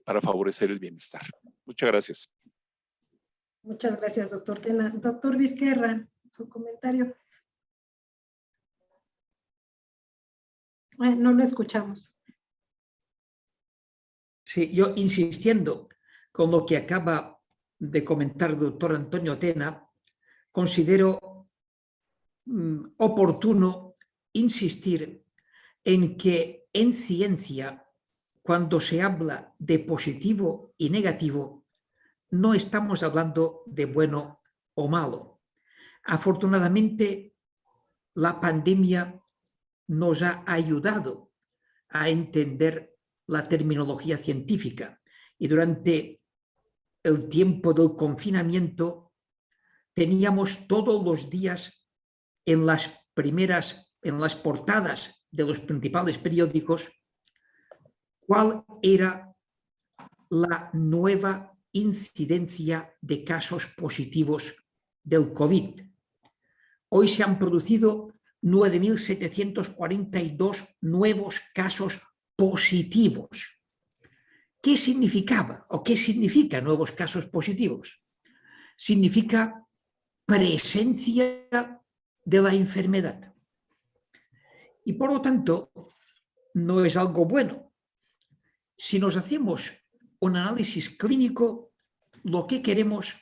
para favorecer el bienestar. Muchas gracias. Muchas gracias, doctor Tena. Doctor Vizquerra, su comentario. No lo escuchamos. Sí, yo insistiendo con lo que acaba de comentar el doctor Antonio Tena, considero oportuno insistir en que en ciencia, cuando se habla de positivo y negativo, no estamos hablando de bueno o malo. Afortunadamente, la pandemia nos ha ayudado a entender la terminología científica y durante el tiempo del confinamiento teníamos todos los días en las portadas de los principales periódicos cuál era la nueva incidencia de casos positivos del COVID. Hoy se han producido 9.742 nuevos casos positivos. ¿Qué significaba o qué significa nuevos casos positivos? Significa presencia de la enfermedad. Y por lo tanto, no es algo bueno. Si nos hacemos un análisis clínico, lo que queremos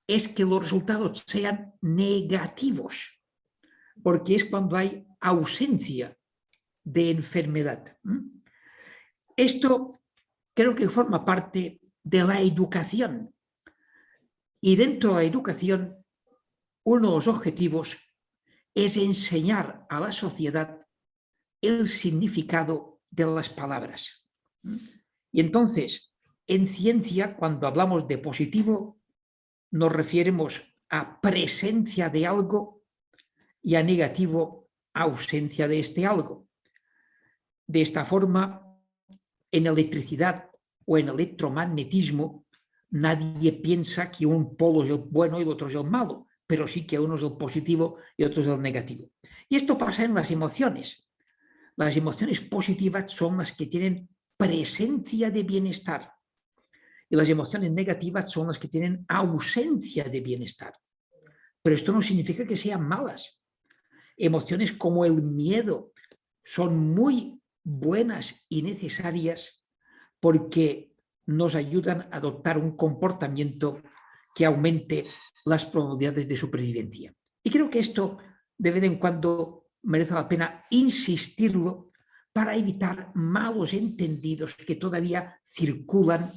es que los resultados sean negativos, porque es cuando hay ausencia de enfermedad. Esto creo que forma parte de la educación. Y dentro de la educación, uno de los objetivos es enseñar a la sociedad el significado de las palabras. Y entonces, en ciencia, cuando hablamos de positivo, nos referimos a presencia de algo y a negativo, ausencia de este algo. De esta forma, en electricidad o en electromagnetismo, nadie piensa que un polo es el bueno y el otro es el malo, pero sí que uno es el positivo y otro es el negativo. Y esto pasa en las emociones. Las emociones positivas son las que tienen presencia de bienestar y las emociones negativas son las que tienen ausencia de bienestar. Pero esto no significa que sean malas. Emociones como el miedo son muy buenas y necesarias porque nos ayudan a adoptar un comportamiento que aumente las probabilidades de supervivencia. Y creo que esto de vez en cuando merece la pena insistirlo para evitar malos entendidos que todavía circulan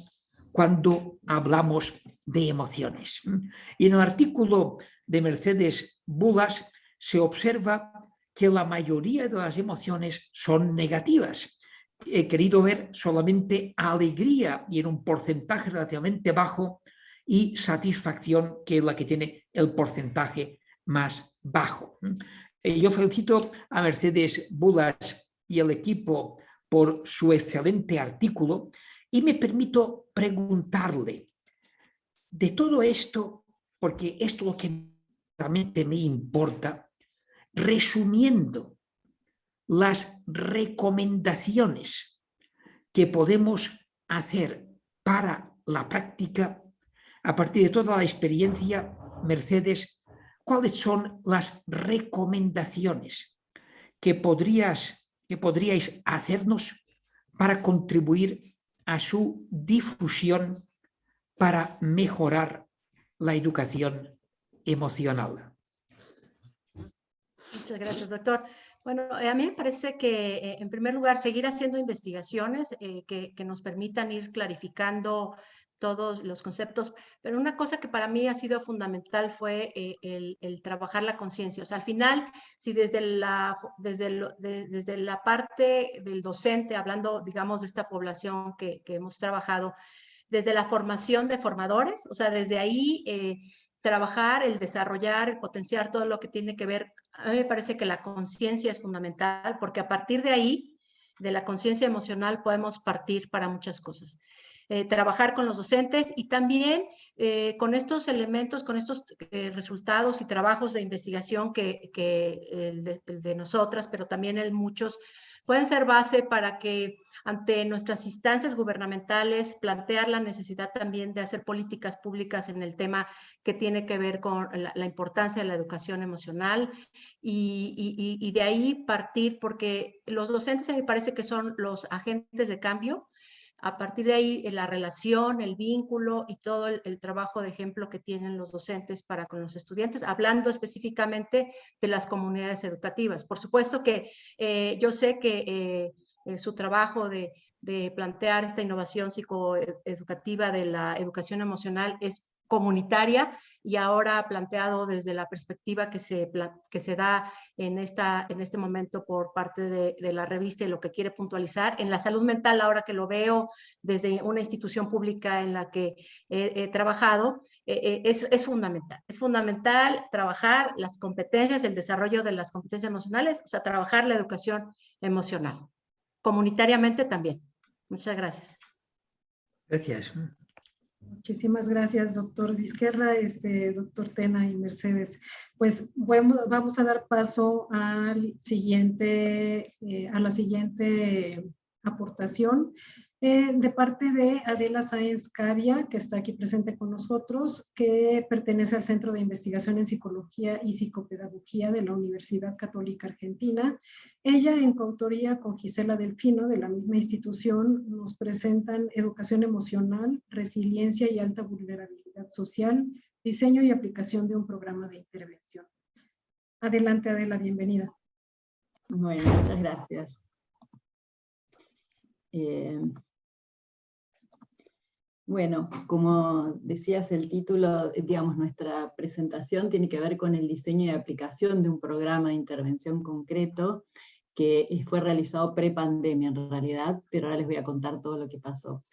cuando hablamos de emociones. Y en el artículo de Mercedes Bulas se observa que la mayoría de las emociones son negativas. He querido ver solamente alegría y en un porcentaje relativamente bajo, y satisfacción, que es la que tiene el porcentaje más bajo. Yo felicito a Mercedes Bulas y el equipo por su excelente artículo y me permito preguntarle de todo esto, porque esto es lo que realmente me importa, resumiendo las recomendaciones que podemos hacer para la práctica a partir de toda la experiencia. Mercedes, ¿cuáles son las recomendaciones que podríais hacernos para contribuir a su difusión para mejorar la educación emocional? Muchas gracias, doctor. Bueno, a mí me parece que, en primer lugar, seguir haciendo investigaciones que nos permitan ir clarificando todos los conceptos, pero una cosa que para mí ha sido fundamental fue el trabajar la conciencia. O sea, al final, si desde la parte del docente, hablando, digamos, de esta población que hemos trabajado, desde la formación de formadores, o sea, desde ahí trabajar, el desarrollar, el potenciar todo lo que tiene que ver. A mí me parece que la conciencia es fundamental, porque a partir de ahí, de la conciencia emocional, podemos partir para muchas cosas. Trabajar con los docentes y también con estos elementos, con estos resultados y trabajos de investigación que el de nosotras, pero también el muchos, pueden ser base para que ante nuestras instancias gubernamentales plantear la necesidad también de hacer políticas públicas en el tema que tiene que ver con la importancia de la educación emocional y de ahí partir, porque los docentes a mí me parece que son los agentes de cambio. A partir de ahí, la relación, el vínculo y todo el trabajo de ejemplo que tienen los docentes para con los estudiantes, hablando específicamente de las comunidades educativas. Por supuesto que yo sé que su trabajo de plantear esta innovación psicoeducativa de la educación emocional es comunitaria y ahora planteado desde la perspectiva que se da en este momento por parte de la revista y lo que quiere puntualizar. En la salud mental, ahora que lo veo desde una institución pública en la que he trabajado, es fundamental. Es fundamental trabajar las competencias, el desarrollo de las competencias emocionales, o sea, trabajar la educación emocional. Comunitariamente también. Muchas gracias. Gracias. Muchísimas gracias, doctor Vizquerra, doctor Tena y Mercedes. Pues vamos a dar paso a la siguiente aportación de parte de Adela Sáenz Cavia, que está aquí presente con nosotros, que pertenece al Centro de Investigación en Psicología y Psicopedagogía de la Universidad Católica Argentina. Ella, en coautoría con Gisela Delfino, de la misma institución, nos presentan Educación Emocional, Resiliencia y Alta Vulnerabilidad Social, diseño y aplicación de un programa de intervención. Adelante, Adela, bienvenida. Bueno, muchas gracias. Bueno, como decías el título, digamos, nuestra presentación tiene que ver con el diseño y aplicación de un programa de intervención concreto que fue realizado pre-pandemia en realidad, pero ahora les voy a contar todo lo que pasó.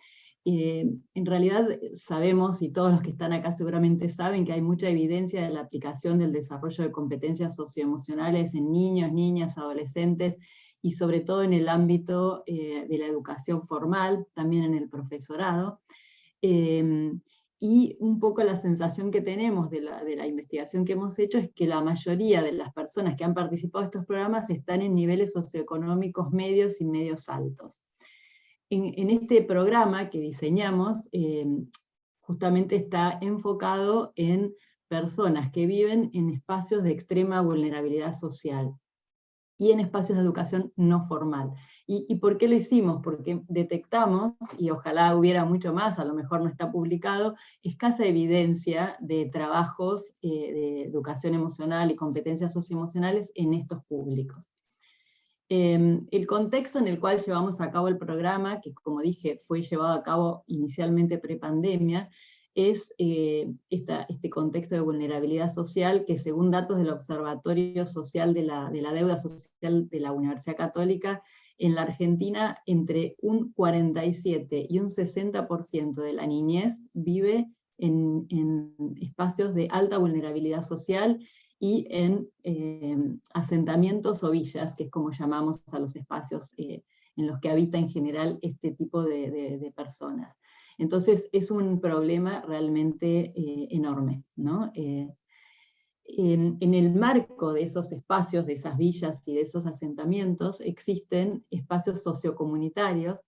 En realidad sabemos, y todos los que están acá seguramente saben, que hay mucha evidencia de la aplicación del desarrollo de competencias socioemocionales en niños, niñas, adolescentes, y sobre todo en el ámbito de la educación formal, también en el profesorado. Y un poco la sensación que tenemos de la investigación que hemos hecho es que la mayoría de las personas que han participado de estos programas están en niveles socioeconómicos medios y medios altos. En este programa que diseñamos, justamente está enfocado en personas que viven en espacios de extrema vulnerabilidad social y en espacios de educación no formal. ¿Y por qué lo hicimos? Porque detectamos, y ojalá hubiera mucho más, a lo mejor no está publicado, escasa evidencia de trabajos de educación emocional y competencias socioemocionales en estos públicos. El contexto en el cual llevamos a cabo el programa, que como dije fue llevado a cabo inicialmente pre-pandemia, es este contexto de vulnerabilidad social que, según datos del Observatorio Social de la Deuda Social de la Universidad Católica, en la Argentina entre un 47 y un 60% de la niñez vive en espacios de alta vulnerabilidad social y en asentamientos o villas, que es como llamamos a los espacios en los que habita en general este tipo de personas. Entonces es un problema realmente enorme, ¿no? En el marco de esos espacios, de esas villas y de esos asentamientos, existen espacios sociocomunitarios,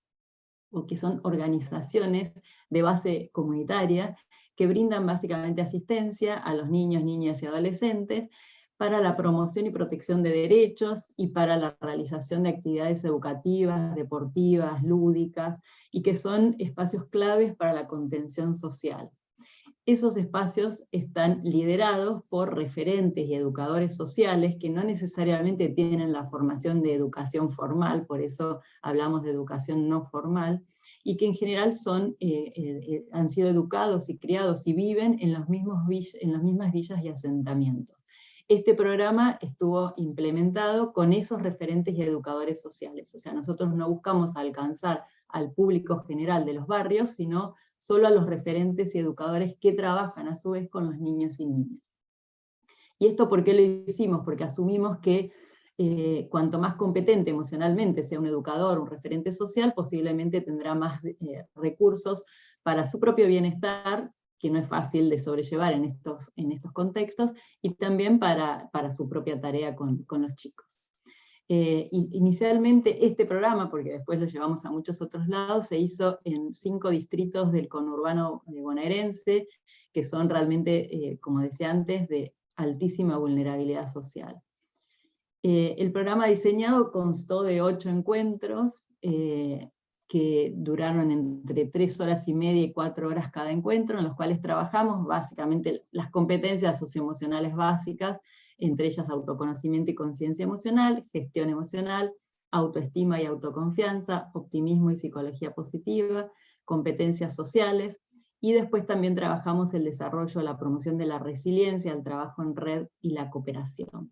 o que son organizaciones de base comunitaria, que brindan básicamente asistencia a los niños, niñas y adolescentes para la promoción y protección de derechos y para la realización de actividades educativas, deportivas, lúdicas, y que son espacios claves para la contención social. Esos espacios están liderados por referentes y educadores sociales que no necesariamente tienen la formación de educación formal, por eso hablamos de educación no formal, y que en general han sido educados y criados y viven en las mismas villas y asentamientos. Este programa estuvo implementado con esos referentes y educadores sociales, o sea, nosotros no buscamos alcanzar al público general de los barrios, sino solo a los referentes y educadores que trabajan a su vez con los niños y niñas. ¿Y esto por qué lo hicimos? Porque asumimos que cuanto más competente emocionalmente sea un educador, un referente social, posiblemente tendrá más recursos para su propio bienestar, que no es fácil de sobrellevar en estos contextos, y también para su propia tarea con los chicos. Inicialmente este programa, porque después lo llevamos a muchos otros lados, se hizo en 5 distritos del conurbano bonaerense, que son realmente, como decía antes, de altísima vulnerabilidad social. El programa diseñado constó de 8 encuentros, que duraron entre 3 horas y media y 4 horas cada encuentro, en los cuales trabajamos básicamente las competencias socioemocionales básicas, entre ellas autoconocimiento y conciencia emocional, gestión emocional, autoestima y autoconfianza, optimismo y psicología positiva, competencias sociales, y después también trabajamos el desarrollo, la promoción de la resiliencia, el trabajo en red y la cooperación.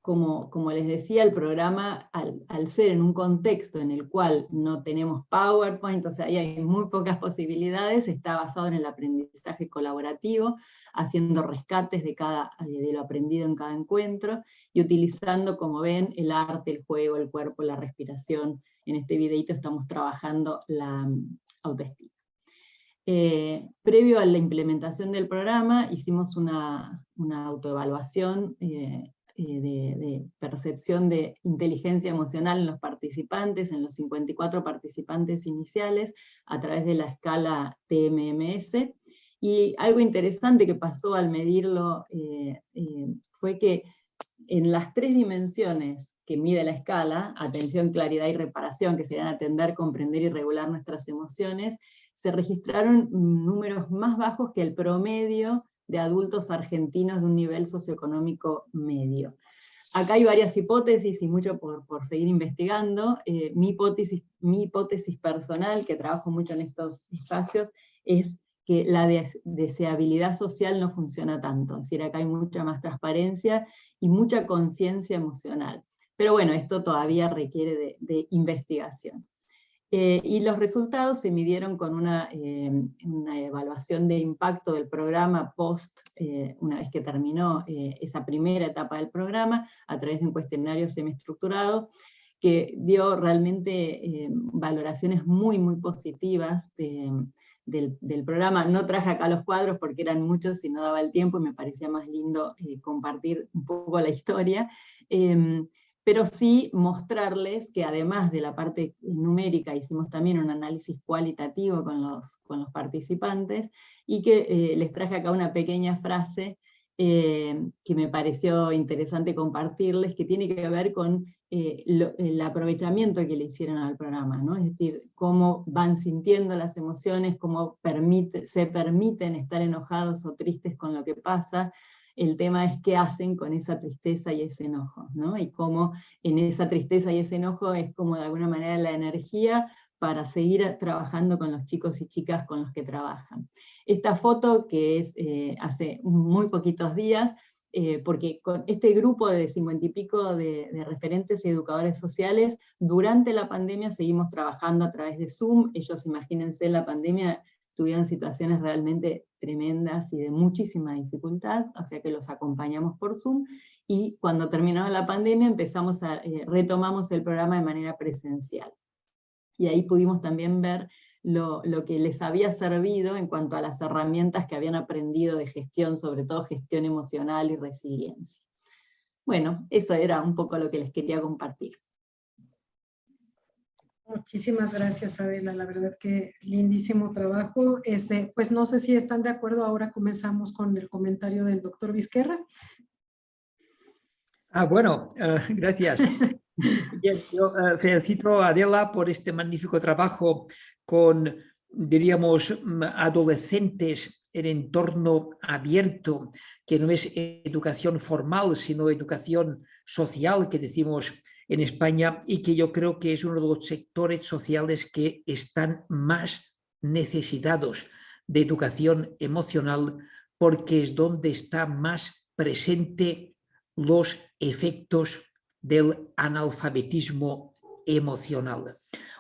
Como les decía, el programa, al ser en un contexto en el cual no tenemos PowerPoint, o sea, ahí hay muy pocas posibilidades, está basado en el aprendizaje colaborativo, haciendo rescates de lo aprendido en cada encuentro, y utilizando, como ven, el arte, el juego, el cuerpo, la respiración. En este videito estamos trabajando la autoestima. Previo a la implementación del programa, hicimos una autoevaluación de percepción de inteligencia emocional en los participantes, en los 54 participantes iniciales, a través de la escala TMMS, y algo interesante que pasó al medirlo fue que en las 3 dimensiones que mide la escala, atención, claridad y reparación, que serían atender, comprender y regular nuestras emociones, se registraron números más bajos que el promedio de adultos argentinos de un nivel socioeconómico medio. Acá hay varias hipótesis y mucho por seguir investigando. Mi hipótesis personal, que trabajo mucho en estos espacios, es que la deseabilidad social no funciona tanto. Es decir, acá hay mucha más transparencia y mucha conciencia emocional. Pero bueno, esto todavía requiere de investigación. Y los resultados se midieron con una evaluación de impacto del programa una vez que terminó esa primera etapa del programa, a través de un cuestionario semiestructurado, que dio realmente valoraciones muy, muy positivas del programa. No traje acá los cuadros porque eran muchos y no daba el tiempo, y me parecía más lindo compartir un poco la historia. Pero sí mostrarles que además de la parte numérica hicimos también un análisis cualitativo con los participantes, y que les traje acá una pequeña frase que me pareció interesante compartirles, que tiene que ver con el aprovechamiento que le hicieron al programa, ¿no? Es decir, cómo van sintiendo las emociones, cómo se permiten estar enojados o tristes con lo que pasa. El tema es qué hacen con esa tristeza y ese enojo, ¿no? Y cómo en esa tristeza y ese enojo es como de alguna manera la energía para seguir trabajando con los chicos y chicas con los que trabajan. Esta foto, que es hace muy poquitos días, porque con este grupo de 50 y pico de referentes y educadores sociales, durante la pandemia seguimos trabajando a través de Zoom. Ellos, imagínense, en la pandemia tuvieron situaciones realmente tremendas y de muchísima dificultad, o sea que los acompañamos por Zoom, y cuando terminó la pandemia retomamos el programa de manera presencial. Y ahí pudimos también ver lo que les había servido en cuanto a las herramientas que habían aprendido de gestión, sobre todo gestión emocional y resiliencia. Bueno, eso era un poco lo que les quería compartir. Muchísimas gracias, Adela. La verdad que lindísimo trabajo. Pues no sé si están de acuerdo. Ahora comenzamos con el comentario del doctor Vizquerra. Bueno, gracias. Bien, yo felicito a Adela por este magnífico trabajo con, diríamos, adolescentes en entorno abierto, que no es educación formal, sino educación social, que decimos en España, y que yo creo que es uno de los sectores sociales que están más necesitados de educación emocional, porque es donde está más presente los efectos del analfabetismo emocional.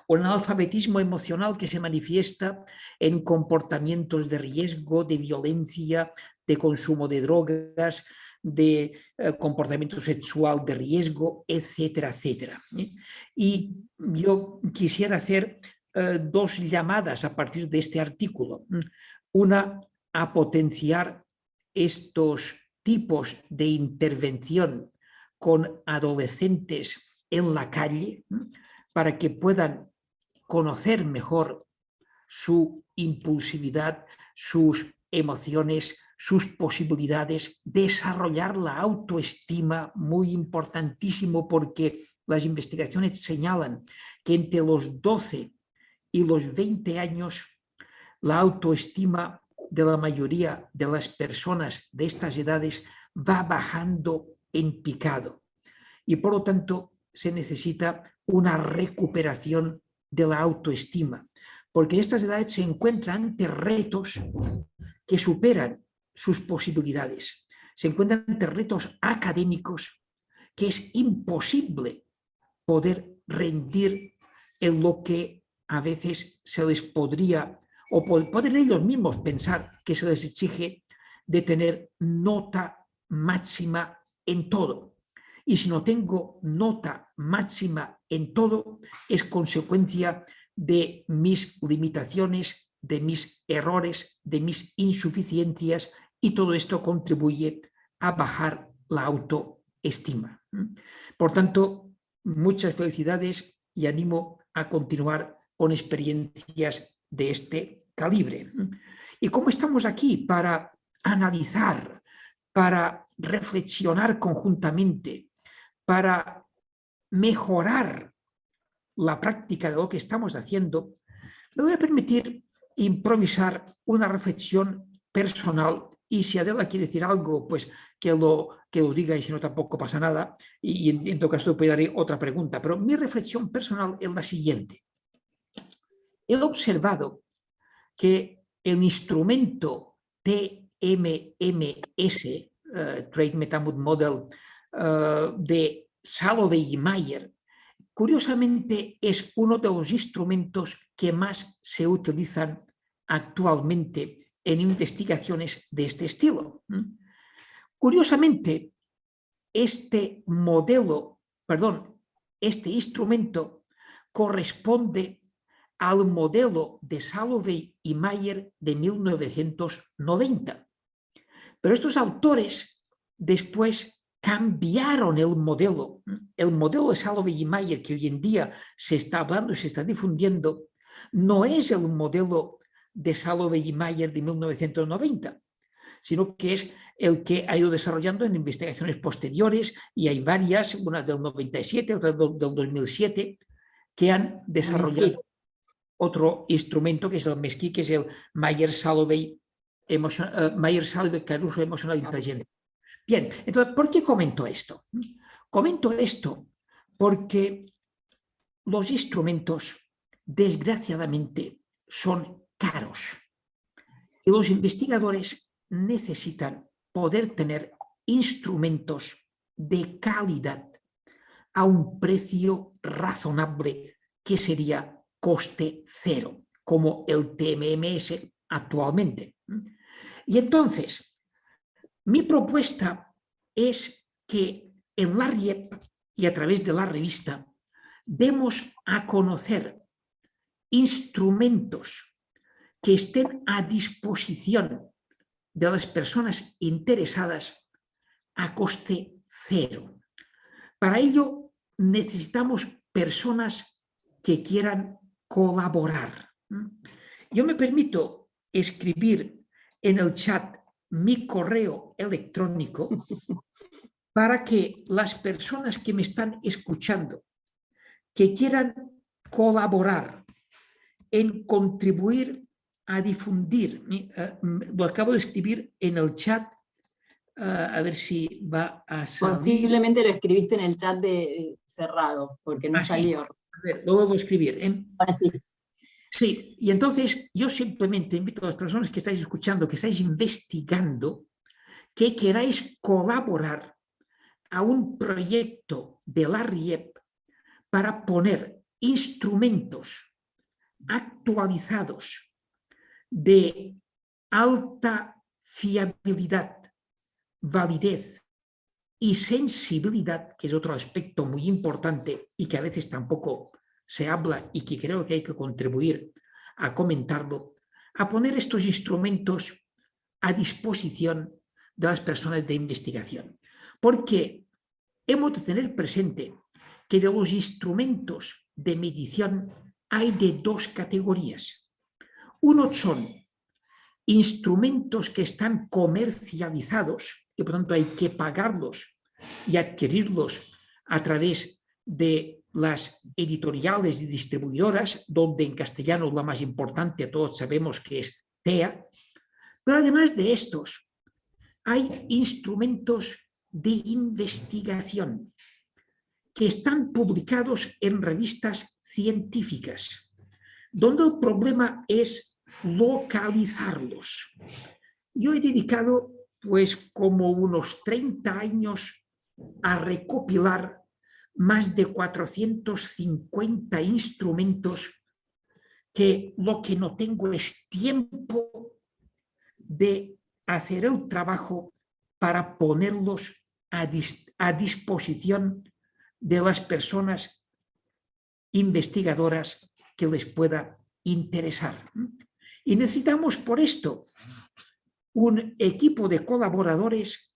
Un analfabetismo emocional que se manifiesta en comportamientos de riesgo, de violencia, de consumo de drogas, de comportamiento sexual de riesgo, etcétera, etcétera. Y yo quisiera hacer dos llamadas a partir de este artículo. Una, a potenciar estos tipos de intervención con adolescentes en la calle para que puedan conocer mejor su impulsividad, sus emociones, sus posibilidades, desarrollar la autoestima, muy importantísimo, porque las investigaciones señalan que entre los 12 y los 20 años la autoestima de la mayoría de las personas de estas edades va bajando en picado, y por lo tanto se necesita una recuperación de la autoestima, porque en estas edades se encuentran ante retos que superan sus posibilidades, se encuentran ante retos académicos que es imposible poder rendir en lo que a veces se les podría, o poder ellos mismos pensar que se les exige, de tener nota máxima en todo. Y si no tengo nota máxima en todo, es consecuencia de mis limitaciones, de mis errores, de mis insuficiencias, y todo esto contribuye a bajar la autoestima. Por tanto, muchas felicidades y animo a continuar con experiencias de este calibre. ¿Y cómo estamos aquí para analizar, para reflexionar conjuntamente, para mejorar la práctica de lo que estamos haciendo? Me voy a permitir improvisar una reflexión personal, y si Adela quiere decir algo, pues que lo diga, y si no tampoco pasa nada, y en todo caso puede dar otra pregunta. Pero mi reflexión personal es la siguiente. He observado que el instrumento TMMS, Trait Meta Mood Model, de Salovey y Mayer, curiosamente es uno de los instrumentos que más se utilizan actualmente en investigaciones de este estilo. Curiosamente, este instrumento corresponde al modelo de Salovey y Mayer de 1990. Pero estos autores después cambiaron el modelo. El modelo de Salovey y Mayer que hoy en día se está hablando y se está difundiendo no es el modelo de Salovey y Mayer de 1990, sino que es el que ha ido desarrollando en investigaciones posteriores, y hay varias, una del 97, otra del 2007, que han desarrollado otro instrumento, que es el MESQI, que es el Mayer-Salovey Caruso Emocional Inteligente. Bien, entonces, ¿por qué comento esto? Comento esto porque los instrumentos desgraciadamente, son caros. Y los investigadores necesitan poder tener instrumentos de calidad a un precio razonable, que sería coste cero, como el TMMS actualmente. Y entonces, mi propuesta es que en la RIEP y a través de la revista demos a conocer instrumentos que estén a disposición de las personas interesadas a coste cero. Para ello necesitamos personas que quieran colaborar. Yo me permito escribir en el chat mi correo electrónico para que las personas que me están escuchando, que quieran colaborar en contribuir a difundir, lo acabo de escribir en el chat, a ver si va a salir. Posiblemente lo escribiste en el chat cerrado, porque no salió. A ver, lo vuelvo a escribir. Así. Sí, y entonces yo simplemente invito a las personas que estáis escuchando, que estáis investigando, que queráis colaborar a un proyecto de la RIEP para poner instrumentos actualizados de alta fiabilidad, validez y sensibilidad, que es otro aspecto muy importante y que a veces tampoco se habla y que creo que hay que contribuir a comentarlo, a poner estos instrumentos a disposición de las personas de investigación. Porque hemos de tener presente que de los instrumentos de medición hay de dos categorías. Uno son instrumentos que están comercializados y por tanto hay que pagarlos y adquirirlos a través de las editoriales y distribuidoras, donde en castellano la más importante todos sabemos que es TEA. Pero además de estos, hay instrumentos de investigación que están publicados en revistas científicas, donde el problema es localizarlos. Yo he dedicado pues como unos 30 años a recopilar más de 450 instrumentos que lo que no tengo es tiempo de hacer el trabajo para ponerlos a disposición de las personas investigadoras que les pueda interesar. Y necesitamos por esto un equipo de colaboradores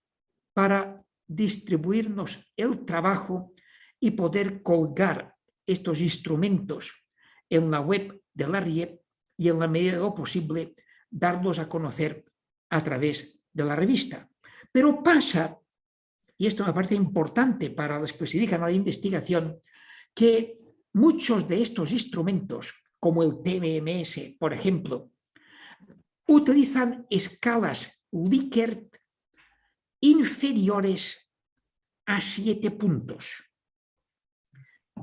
para distribuirnos el trabajo y poder colgar estos instrumentos en la web de la RIEP y en la medida de lo posible darlos a conocer a través de la revista. Pero pasa, y esto me parece importante para los que se dedican a la investigación, que muchos de estos instrumentos, como el TMMS, por ejemplo, utilizan escalas Likert inferiores a 7 puntos.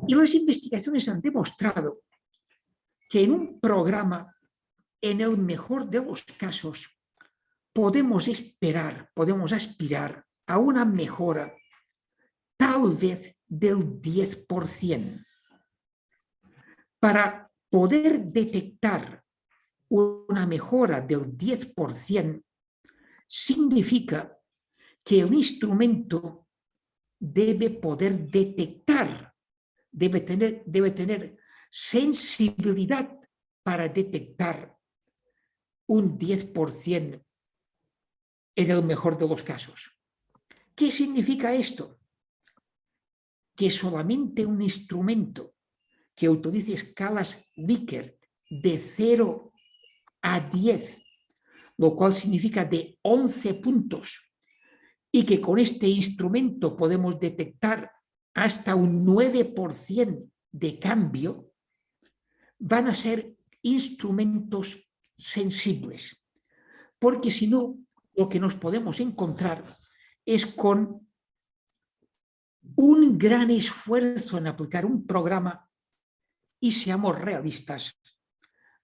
Y las investigaciones han demostrado que en un programa, en el mejor de los casos, podemos aspirar a una mejora tal vez del 10%. Para poder detectar una mejora del 10% significa que el instrumento debe poder detectar, debe tener sensibilidad para detectar un 10% en el mejor de los casos. ¿Qué significa esto? Que solamente un instrumento que utilice escalas Likert de 0 a 10, lo cual significa de 11 puntos, y que con este instrumento podemos detectar hasta un 9% de cambio, van a ser instrumentos sensibles. Porque si no, lo que nos podemos encontrar es con un gran esfuerzo en aplicar un programa y seamos realistas,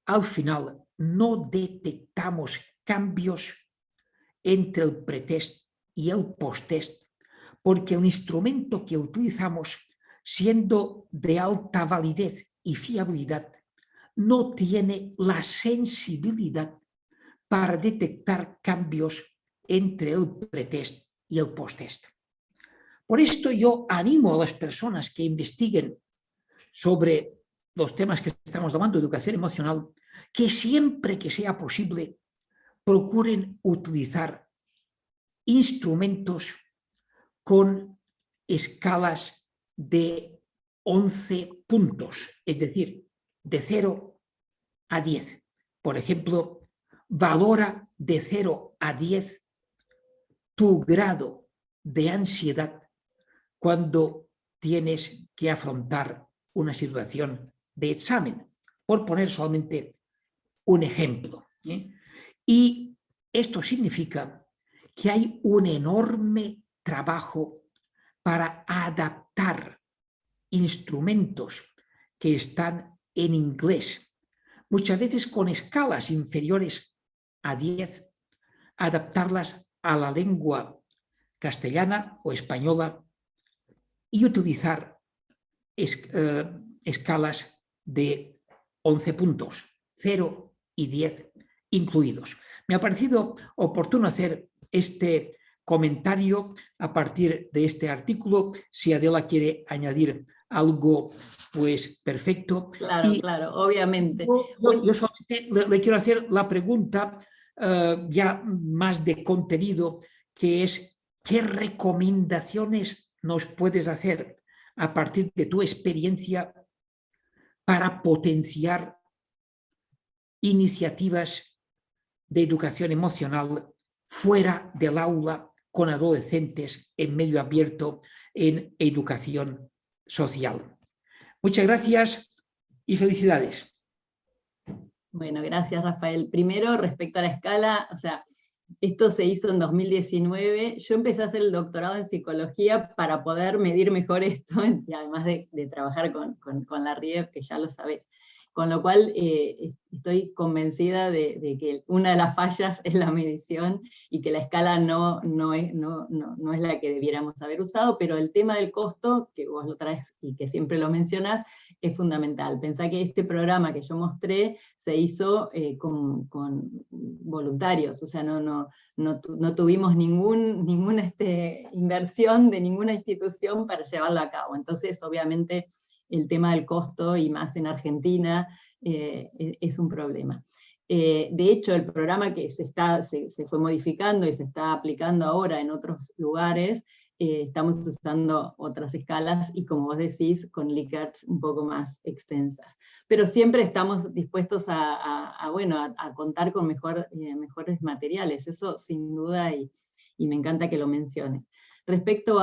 al final no detectamos cambios entre el pretest y el posttest, porque el instrumento que utilizamos, siendo de alta validez y fiabilidad, no tiene la sensibilidad para detectar cambios entre el pretest y el posttest. Por esto yo animo a las personas que investiguen sobre los temas que estamos hablando, educación emocional, que siempre que sea posible procuren utilizar instrumentos con escalas de 11 puntos, es decir, de 0 a 10. Por ejemplo, valora de 0 a 10 tu grado de ansiedad cuando tienes que afrontar una situación de examen, por poner solamente un ejemplo. Y esto significa que hay un enorme trabajo para adaptar instrumentos que están en inglés, muchas veces con escalas inferiores a 10, adaptarlas a la lengua castellana o española y utilizar escalas de 11 puntos, 0 y 10 incluidos. Me ha parecido oportuno hacer este comentario a partir de este artículo. Si Adela quiere añadir algo, pues perfecto. Claro, y claro, obviamente. Yo solamente le quiero hacer la pregunta ya más de contenido, que es: ¿qué recomendaciones nos puedes hacer a partir de tu experiencia para potenciar iniciativas de educación emocional fuera del aula con adolescentes en medio abierto, en educación social? Muchas gracias y felicidades. Bueno, gracias, Rafael. Primero, respecto a la escala, o sea, esto se hizo en 2019. Yo empecé a hacer el doctorado en psicología para poder medir mejor esto, y además de trabajar con la RIEP, que ya lo sabés. Con lo cual, estoy convencida de que una de las fallas es la medición y que la escala no es la que debiéramos haber usado, pero el tema del costo, que vos lo traes y que siempre lo mencionás, es fundamental. Pensá que este programa que yo mostré se hizo con voluntarios, o sea, no tuvimos ninguna inversión de ninguna institución para llevarlo a cabo. Entonces, obviamente, el tema del costo, y más en Argentina, es un problema. De hecho, el programa que se fue modificando y se está aplicando ahora en otros lugares, estamos usando otras escalas y, como vos decís, con Likert un poco más extensas. Pero siempre estamos dispuestos a contar con mejores materiales, eso sin duda, y me encanta que lo menciones. Respecto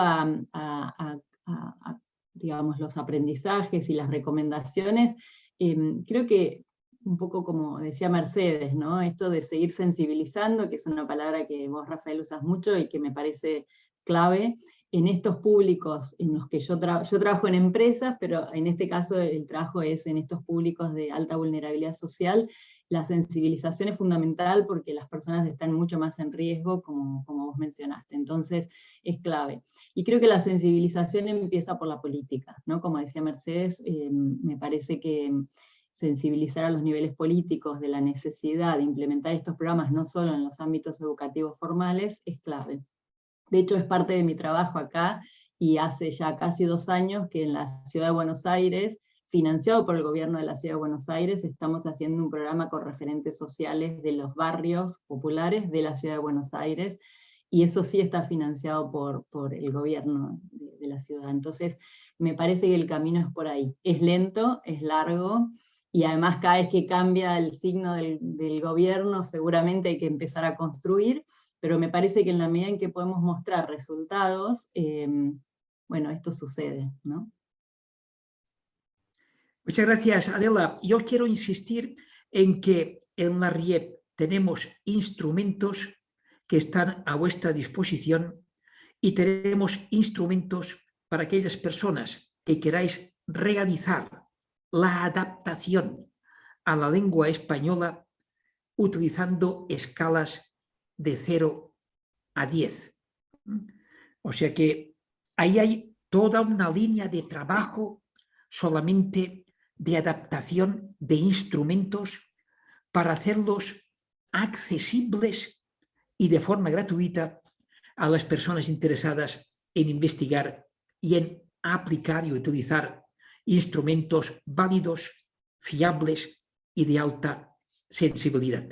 digamos, los aprendizajes y las recomendaciones, creo que un poco como decía Mercedes, ¿no? Esto de seguir sensibilizando, que es una palabra que vos, Rafael, usas mucho y que me parece clave en estos públicos en los que yo trabajo en empresas, pero en este caso el trabajo es en estos públicos de alta vulnerabilidad social. La sensibilización es fundamental porque las personas están mucho más en riesgo, como vos mencionaste, entonces es clave. Y creo que la sensibilización empieza por la política, ¿no? Como decía Mercedes, me parece que sensibilizar a los niveles políticos de la necesidad de implementar estos programas no solo en los ámbitos educativos formales es clave. De hecho, es parte de mi trabajo acá, y hace ya casi 2 años que en la Ciudad de Buenos Aires, financiado por el gobierno de la Ciudad de Buenos Aires, estamos haciendo un programa con referentes sociales de los barrios populares de la Ciudad de Buenos Aires, y eso sí está financiado por el gobierno de la ciudad. Entonces, me parece que el camino es por ahí. Es lento, es largo, y además cada vez que cambia el signo del gobierno, seguramente hay que empezar a construir, pero me parece que en la medida en que podemos mostrar resultados, bueno, esto sucede, ¿no? Muchas gracias, Adela. Yo quiero insistir en que en la RIEP tenemos instrumentos que están a vuestra disposición, y tenemos instrumentos para aquellas personas que queráis realizar la adaptación a la lengua española utilizando escalas de 0 a 10. O sea que ahí hay toda una línea de trabajo solamente de adaptación de instrumentos para hacerlos accesibles y de forma gratuita a las personas interesadas en investigar y en aplicar y utilizar instrumentos válidos, fiables y de alta sensibilidad.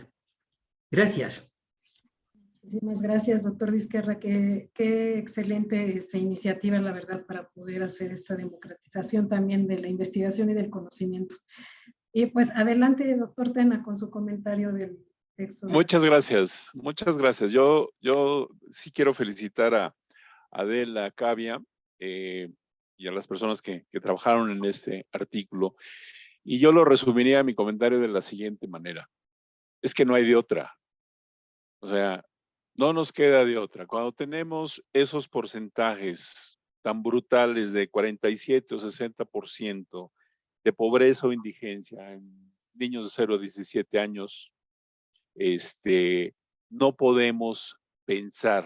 Gracias. Muchísimas gracias, doctor Vizquerra. Qué excelente iniciativa, la verdad, para poder hacer esta democratización también de la investigación y del conocimiento. Y pues adelante, doctor Tena, con su comentario del texto. Muchas gracias, muchas gracias. Yo sí quiero felicitar a Adela, a Cavia y a las personas que trabajaron en este artículo. Y yo lo resumiría mi comentario de la siguiente manera. Es que no hay de otra. O sea, no nos queda de otra. Cuando tenemos esos porcentajes tan brutales de 47 o 60% de pobreza o indigencia en niños de 0 a 17 años, no podemos pensar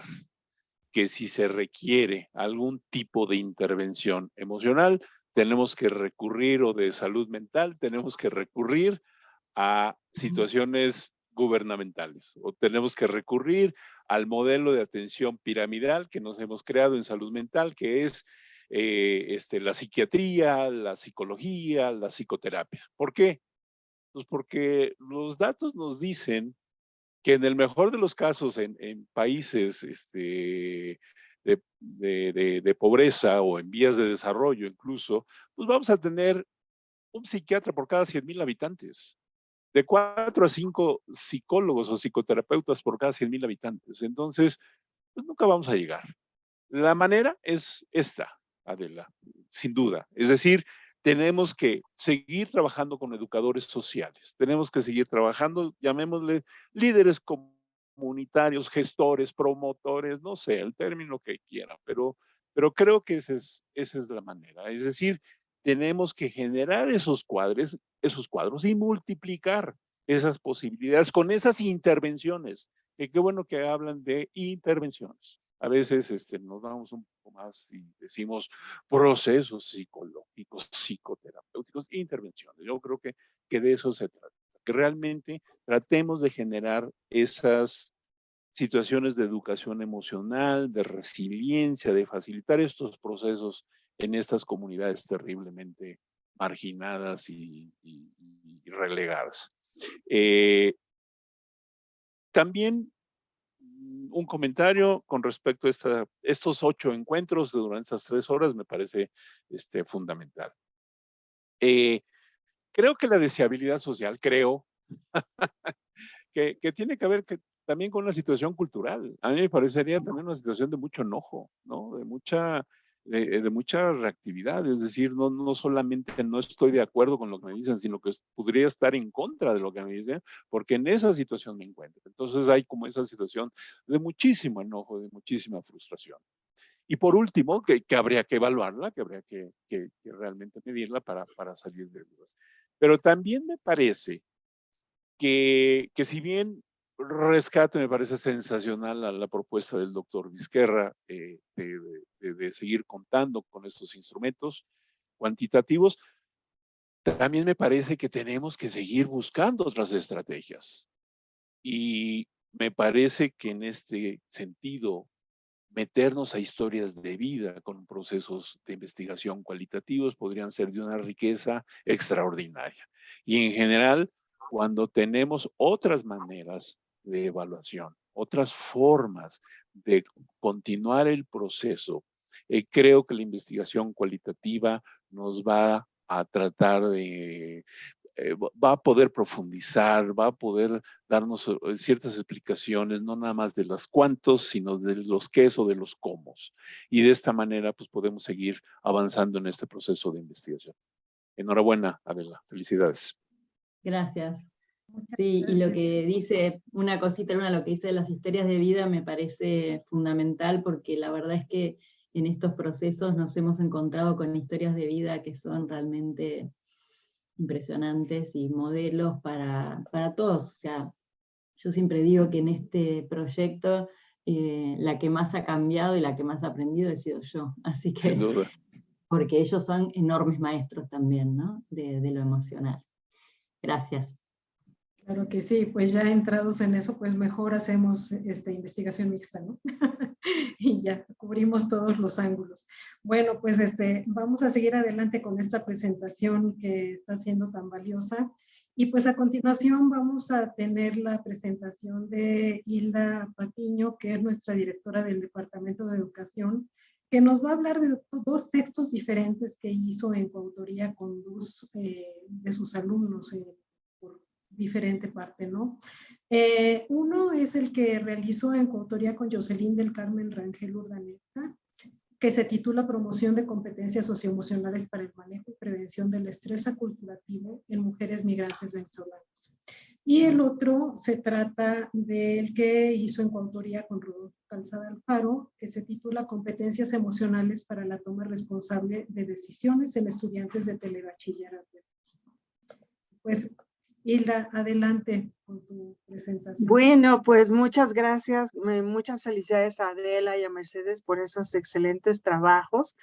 que si se requiere algún tipo de intervención emocional, tenemos que recurrir, o de salud mental, tenemos que recurrir a situaciones gubernamentales, o tenemos que recurrir al modelo de atención piramidal que nos hemos creado en salud mental, que es la psiquiatría, la psicología, la psicoterapia. ¿Por qué? Pues porque los datos nos dicen que en el mejor de los casos en países de pobreza o en vías de desarrollo incluso, pues vamos a tener un psiquiatra por cada 100,000 habitantes, de 4 a 5 psicólogos o psicoterapeutas por cada 100,000 habitantes. Entonces, pues nunca vamos a llegar. La manera es esta, Adela, sin duda. Es decir, tenemos que seguir trabajando con educadores sociales, tenemos que seguir trabajando, llamémosle líderes comunitarios, gestores, promotores, no sé, el término que quieran, pero creo que esa es la manera. Es decir, tenemos que generar esos cuadros y multiplicar esas posibilidades con esas intervenciones. Qué bueno que hablan de intervenciones. A veces nos vamos un poco más y decimos procesos psicológicos, psicoterapéuticos, intervenciones. Yo creo que de eso se trata, que realmente tratemos de generar esas situaciones de educación emocional, de resiliencia, de facilitar estos procesos en estas comunidades terriblemente marginadas y relegadas. También un comentario con respecto a estos 8 encuentros durante estas 3 horas me parece fundamental. Creo que la deseabilidad social, que tiene que ver también con una situación cultural. A mí me parecería también una situación de mucho enojo, ¿no? De mucha reactividad. Es decir, no solamente no estoy de acuerdo con lo que me dicen, sino que podría estar en contra de lo que me dicen, porque en esa situación me encuentro. Entonces hay como esa situación de muchísimo enojo, de muchísima frustración. Y por último, que habría que evaluarla, que habría que realmente medirla para salir de dudas. Pero también me parece que si bien rescato, me parece sensacional la propuesta del doctor Vizquerra de seguir contando con estos instrumentos cuantitativos, también me parece que tenemos que seguir buscando otras estrategias. Y me parece que en este sentido, meternos a historias de vida con procesos de investigación cualitativos podrían ser de una riqueza extraordinaria. Y en general, cuando tenemos otras maneras de evaluación, otras formas de continuar el proceso, creo que la investigación cualitativa nos va a tratar de va a poder profundizar, va a poder darnos ciertas explicaciones, no nada más de los cuántos, sino de los qués o de los cómo. Y de esta manera, pues podemos seguir avanzando en este proceso de investigación. Enhorabuena, Adela. Felicidades. Gracias. Sí, y lo que dice, una cosita, lo que dice de las historias de vida me parece fundamental, porque la verdad es que en estos procesos nos hemos encontrado con historias de vida que son realmente impresionantes y modelos para todos. O sea, yo siempre digo que en este proyecto la que más ha cambiado y la que más ha aprendido he sido yo. Así que, Sin duda. porque ellos son enormes maestros también, ¿no? De lo emocional. Gracias. Claro que sí, pues ya entrados en eso, pues mejor hacemos investigación mixta, ¿no? Y ya cubrimos todos los ángulos. Bueno, pues vamos a seguir adelante con esta presentación que está siendo tan valiosa. Y pues a continuación vamos a tener la presentación de Hilda Patiño, que es nuestra directora del Departamento de Educación, que nos va a hablar de dos textos diferentes que hizo en coautoría con dos de sus alumnos por diferente parte, ¿no? Uno es el que realizó en coautoría con Jocelyn del Carmen Rangel Urdaneta, que se titula Promoción de competencias socioemocionales para el manejo y prevención del estrés aculturativo en mujeres migrantes venezolanas. Y el otro se trata del que hizo en coautoría con Rodolfo Calzada Alfaro, que se titula Competencias emocionales para la toma responsable de decisiones en estudiantes de telebachillerato. Pues Hilda, adelante con tu presentación. Bueno, pues muchas gracias, muchas felicidades a Adela y a Mercedes por esos excelentes trabajos.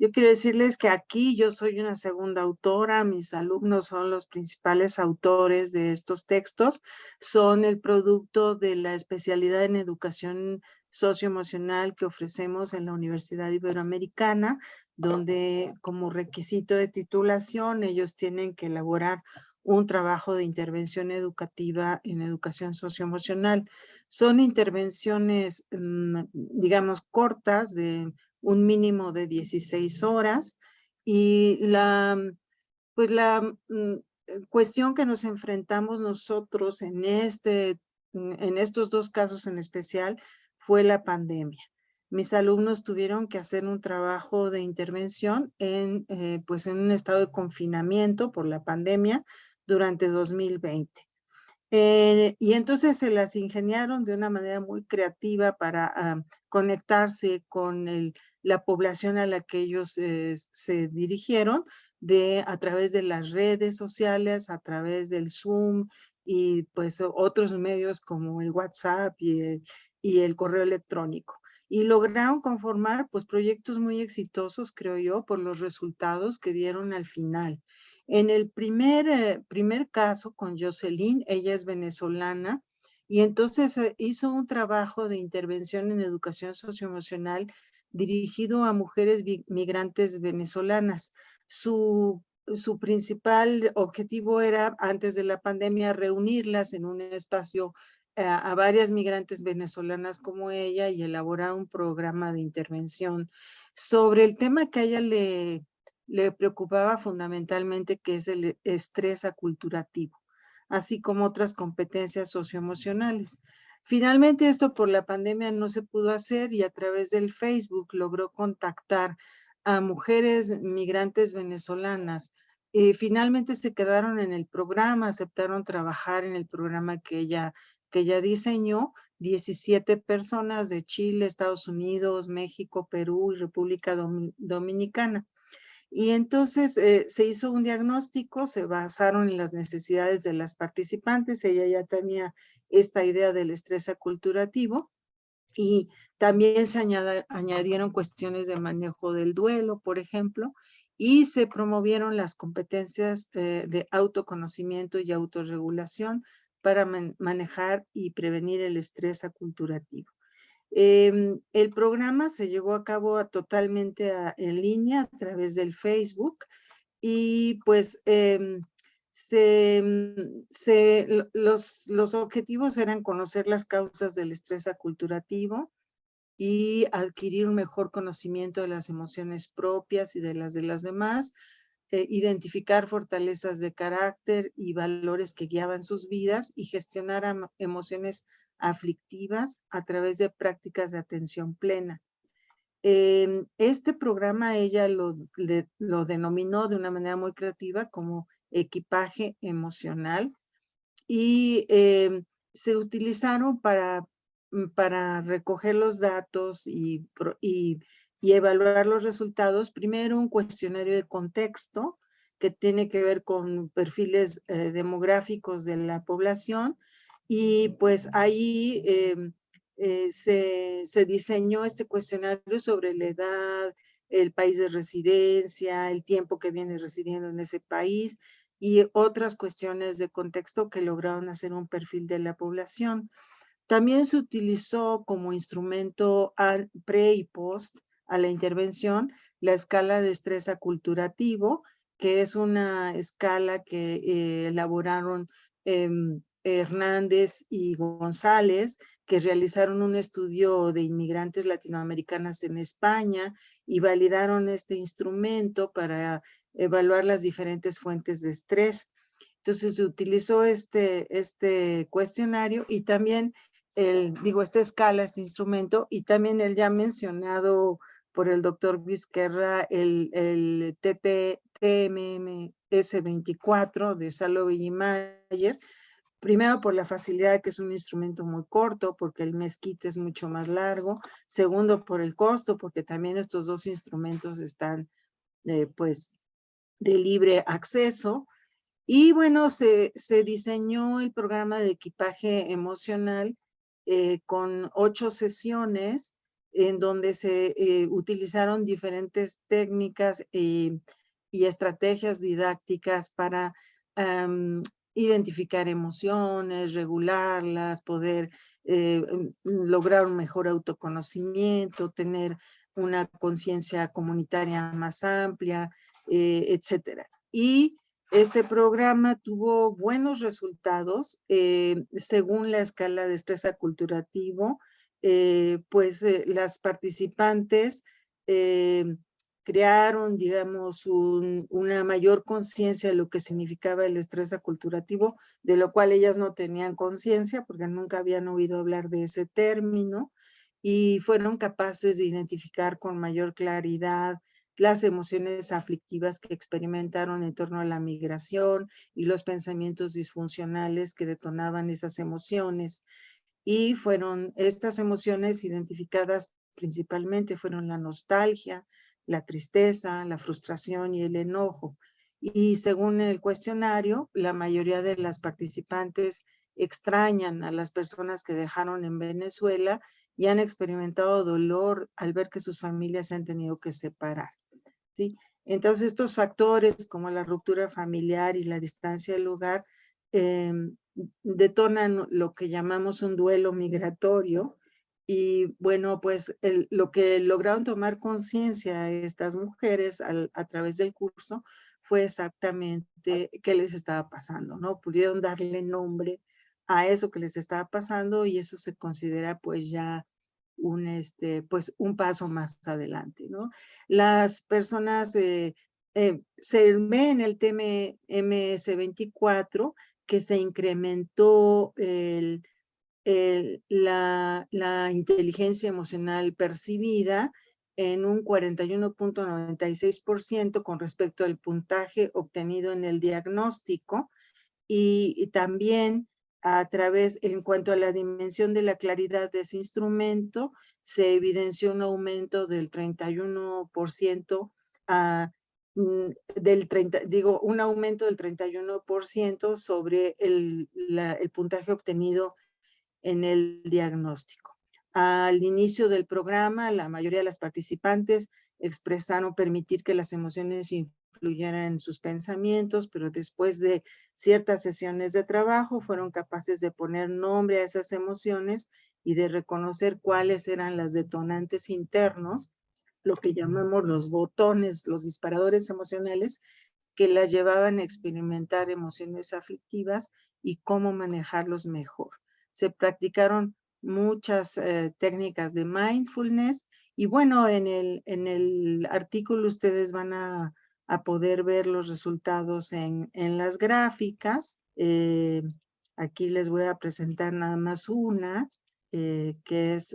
Yo quiero decirles que aquí yo soy una segunda autora, mis alumnos son los principales autores de estos textos, son el producto de la especialidad en educación socioemocional que ofrecemos en la Universidad Iberoamericana, donde como requisito de titulación ellos tienen que elaborar un trabajo de intervención educativa en educación socioemocional. Son intervenciones, digamos, cortas, de un mínimo de 16 horas, y pues la cuestión que nos enfrentamos nosotros en estos dos casos en especial fue la pandemia. Mis alumnos tuvieron que hacer un trabajo de intervención pues en un estado de confinamiento por la pandemia durante 2020. Y entonces se las ingeniaron de una manera muy creativa para conectarse con la población a la que ellos se dirigieron a través de las redes sociales, a través del Zoom y pues otros medios como el WhatsApp y el correo electrónico. Y lograron conformar pues proyectos muy exitosos, creo yo, por los resultados que dieron al final. En el primer caso con Jocelyn, ella es venezolana, y entonces hizo un trabajo de intervención en educación socioemocional dirigido a mujeres migrantes venezolanas. Su principal objetivo era, antes de la pandemia, reunirlas en un espacio a varias migrantes venezolanas como ella y elaborar un programa de intervención sobre el tema que a ella le preocupaba fundamentalmente, que es el estrés aculturativo, así como otras competencias socioemocionales. Finalmente esto por la pandemia no se pudo hacer, y a través del Facebook logró contactar a mujeres migrantes venezolanas. Finalmente se quedaron en el programa, aceptaron trabajar en el programa que ella diseñó, 17 personas de Chile, Estados Unidos, México, Perú y República Dominicana. Y entonces se hizo un diagnóstico, se basaron en las necesidades de las participantes, ella ya tenía esta idea del estrés aculturativo, y también se añadieron cuestiones de manejo del duelo, por ejemplo, y se promovieron las competencias de autoconocimiento y autorregulación para manejar y prevenir el estrés aculturativo. El programa se llevó a cabo totalmente en línea a través del Facebook, y pues los objetivos eran conocer las causas del estrés aculturativo y adquirir un mejor conocimiento de las emociones propias y de las demás, identificar fortalezas de carácter y valores que guiaban sus vidas, y gestionar emociones aflictivas a través de prácticas de atención plena. Este programa ella lo denominó de una manera muy creativa como equipaje emocional, y se utilizaron para recoger los datos y evaluar los resultados. Primero un cuestionario de contexto, que tiene que ver con perfiles demográficos de la población, y pues ahí se diseñó este cuestionario sobre la edad, el país de residencia, el tiempo que viene residiendo en ese país y otras cuestiones de contexto que lograron hacer un perfil de la población. También se utilizó como instrumento pre y post a la intervención la escala de estrés aculturativo, que es una escala que elaboraron Hernández y González, que realizaron un estudio de inmigrantes latinoamericanas en España y validaron este instrumento para evaluar las diferentes fuentes de estrés. Entonces se utilizó este cuestionario y también esta escala, este instrumento, y también el ya mencionado por el doctor Vizquerra, el TMS-24 de Salovey y Mayer, primero por la facilidad, que es un instrumento muy corto, porque el MESKIT es mucho más largo. Segundo, por el costo, porque también estos dos instrumentos están pues de libre acceso. Y bueno, se diseñó el programa de equipaje emocional con 8 sesiones en donde se utilizaron diferentes técnicas y estrategias didácticas para identificar emociones, regularlas, poder lograr un mejor autoconocimiento, tener una conciencia comunitaria más amplia, etcétera. Y este programa tuvo buenos resultados según la escala de estrés aculturativo. Las participantes crearon, digamos, una mayor conciencia de lo que significaba el estrés aculturativo, de lo cual ellas no tenían conciencia porque nunca habían oído hablar de ese término, y fueron capaces de identificar con mayor claridad las emociones aflictivas que experimentaron en torno a la migración y los pensamientos disfuncionales que detonaban esas emociones. Y fueron estas emociones identificadas principalmente fueron la nostalgia, la tristeza, la frustración y el enojo. Y según el cuestionario, la mayoría de las participantes extrañan a las personas que dejaron en Venezuela y han experimentado dolor al ver que sus familias se han tenido que separar. ¿Sí? Entonces estos factores como la ruptura familiar y la distancia del hogar detonan lo que llamamos un duelo migratorio. Y bueno, pues lo que lograron tomar conciencia estas mujeres a través del curso fue exactamente qué les estaba pasando, ¿no? Pudieron darle nombre a eso que les estaba pasando y eso se considera pues ya un paso más adelante, ¿no? Las personas se ve en el TMS-24 que se incrementó la inteligencia emocional percibida en un 41.96% con respecto al puntaje obtenido en el diagnóstico, y también en cuanto a la dimensión de la claridad de ese instrumento, se evidenció un aumento del 31% un aumento del 31% sobre el puntaje obtenido en el diagnóstico. Al inicio del programa, la mayoría de las participantes expresaron permitir que las emociones influyeran en sus pensamientos, pero después de ciertas sesiones de trabajo fueron capaces de poner nombre a esas emociones y de reconocer cuáles eran las detonantes internos, lo que llamamos los botones, los disparadores emocionales, que las llevaban a experimentar emociones aflictivas y cómo manejarlos mejor. Se practicaron muchas técnicas de mindfulness y bueno, en el artículo ustedes van a poder ver los resultados en las gráficas. Aquí les voy a presentar nada más una, que es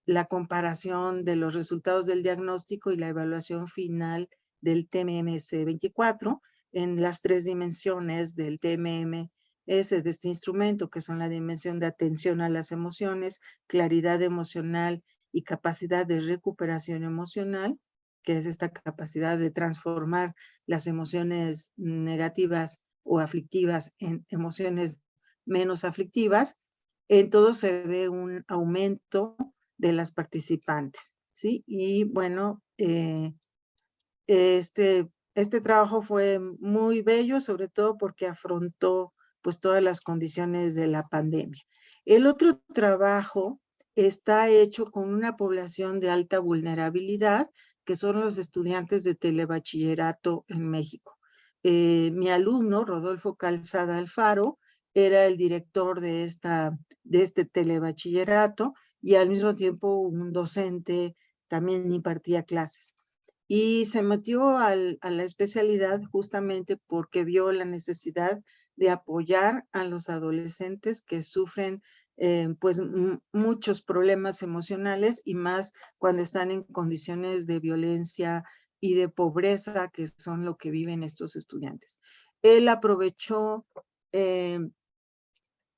la comparación de los resultados del diagnóstico y la evaluación final del TMS-24 en las 3 dimensiones del TMS de este instrumento, que son la dimensión de atención a las emociones, claridad emocional y capacidad de recuperación emocional. que es esta capacidad de transformar las emociones negativas o aflictivas en emociones menos aflictivas, en todo se ve un aumento de las participantes, ¿sí? Y bueno, este trabajo fue muy bello, sobre todo porque afrontó pues todas las condiciones de la pandemia. El otro trabajo está hecho con una población de alta vulnerabilidad, que son los estudiantes de telebachillerato en México. Mi alumno, Rodolfo Calzada Alfaro, era el director de este telebachillerato y al mismo tiempo un docente, también impartía clases. Y se metió a la especialidad justamente porque vio la necesidad de apoyar a los adolescentes que sufren pues muchos problemas emocionales y más cuando están en condiciones de violencia y de pobreza, que son lo que viven estos estudiantes. Él aprovechó,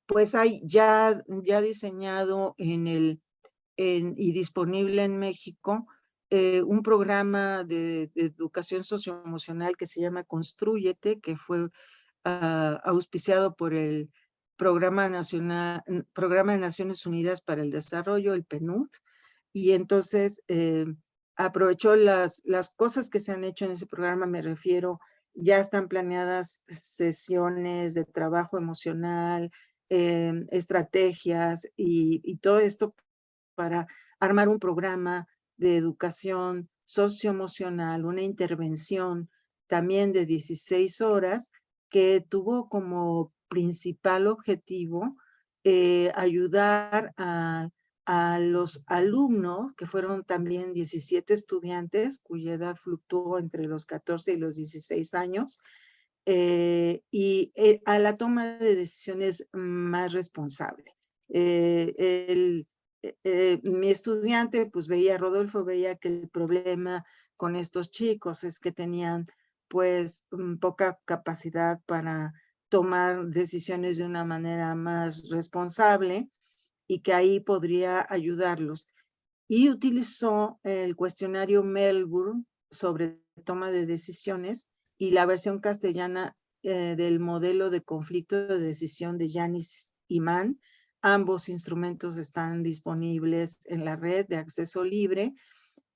pues hay ya diseñado y disponible en México un programa de educación socioemocional que se llama Constrúyete, que fue auspiciado por el Programa de Naciones Unidas para el Desarrollo, el PNUD, y entonces aprovechó las cosas que se han hecho en ese programa, me refiero, ya están planeadas sesiones de trabajo emocional, estrategias y todo esto para armar un programa de educación socioemocional, una intervención también de 16 horas que tuvo como principal objetivo ayudar a los alumnos, que fueron también 17 estudiantes, cuya edad fluctuó entre los 14 y los 16 años, y a la toma de decisiones más responsable. Mi estudiante, pues Rodolfo veía que el problema con estos chicos es que tenían pues poca capacidad para tomar decisiones de una manera más responsable y que ahí podría ayudarlos. Y utilizó el cuestionario Melbourne sobre toma de decisiones y la versión castellana del modelo de conflicto de decisión de Yanis Iman. Ambos instrumentos están disponibles en la red de acceso libre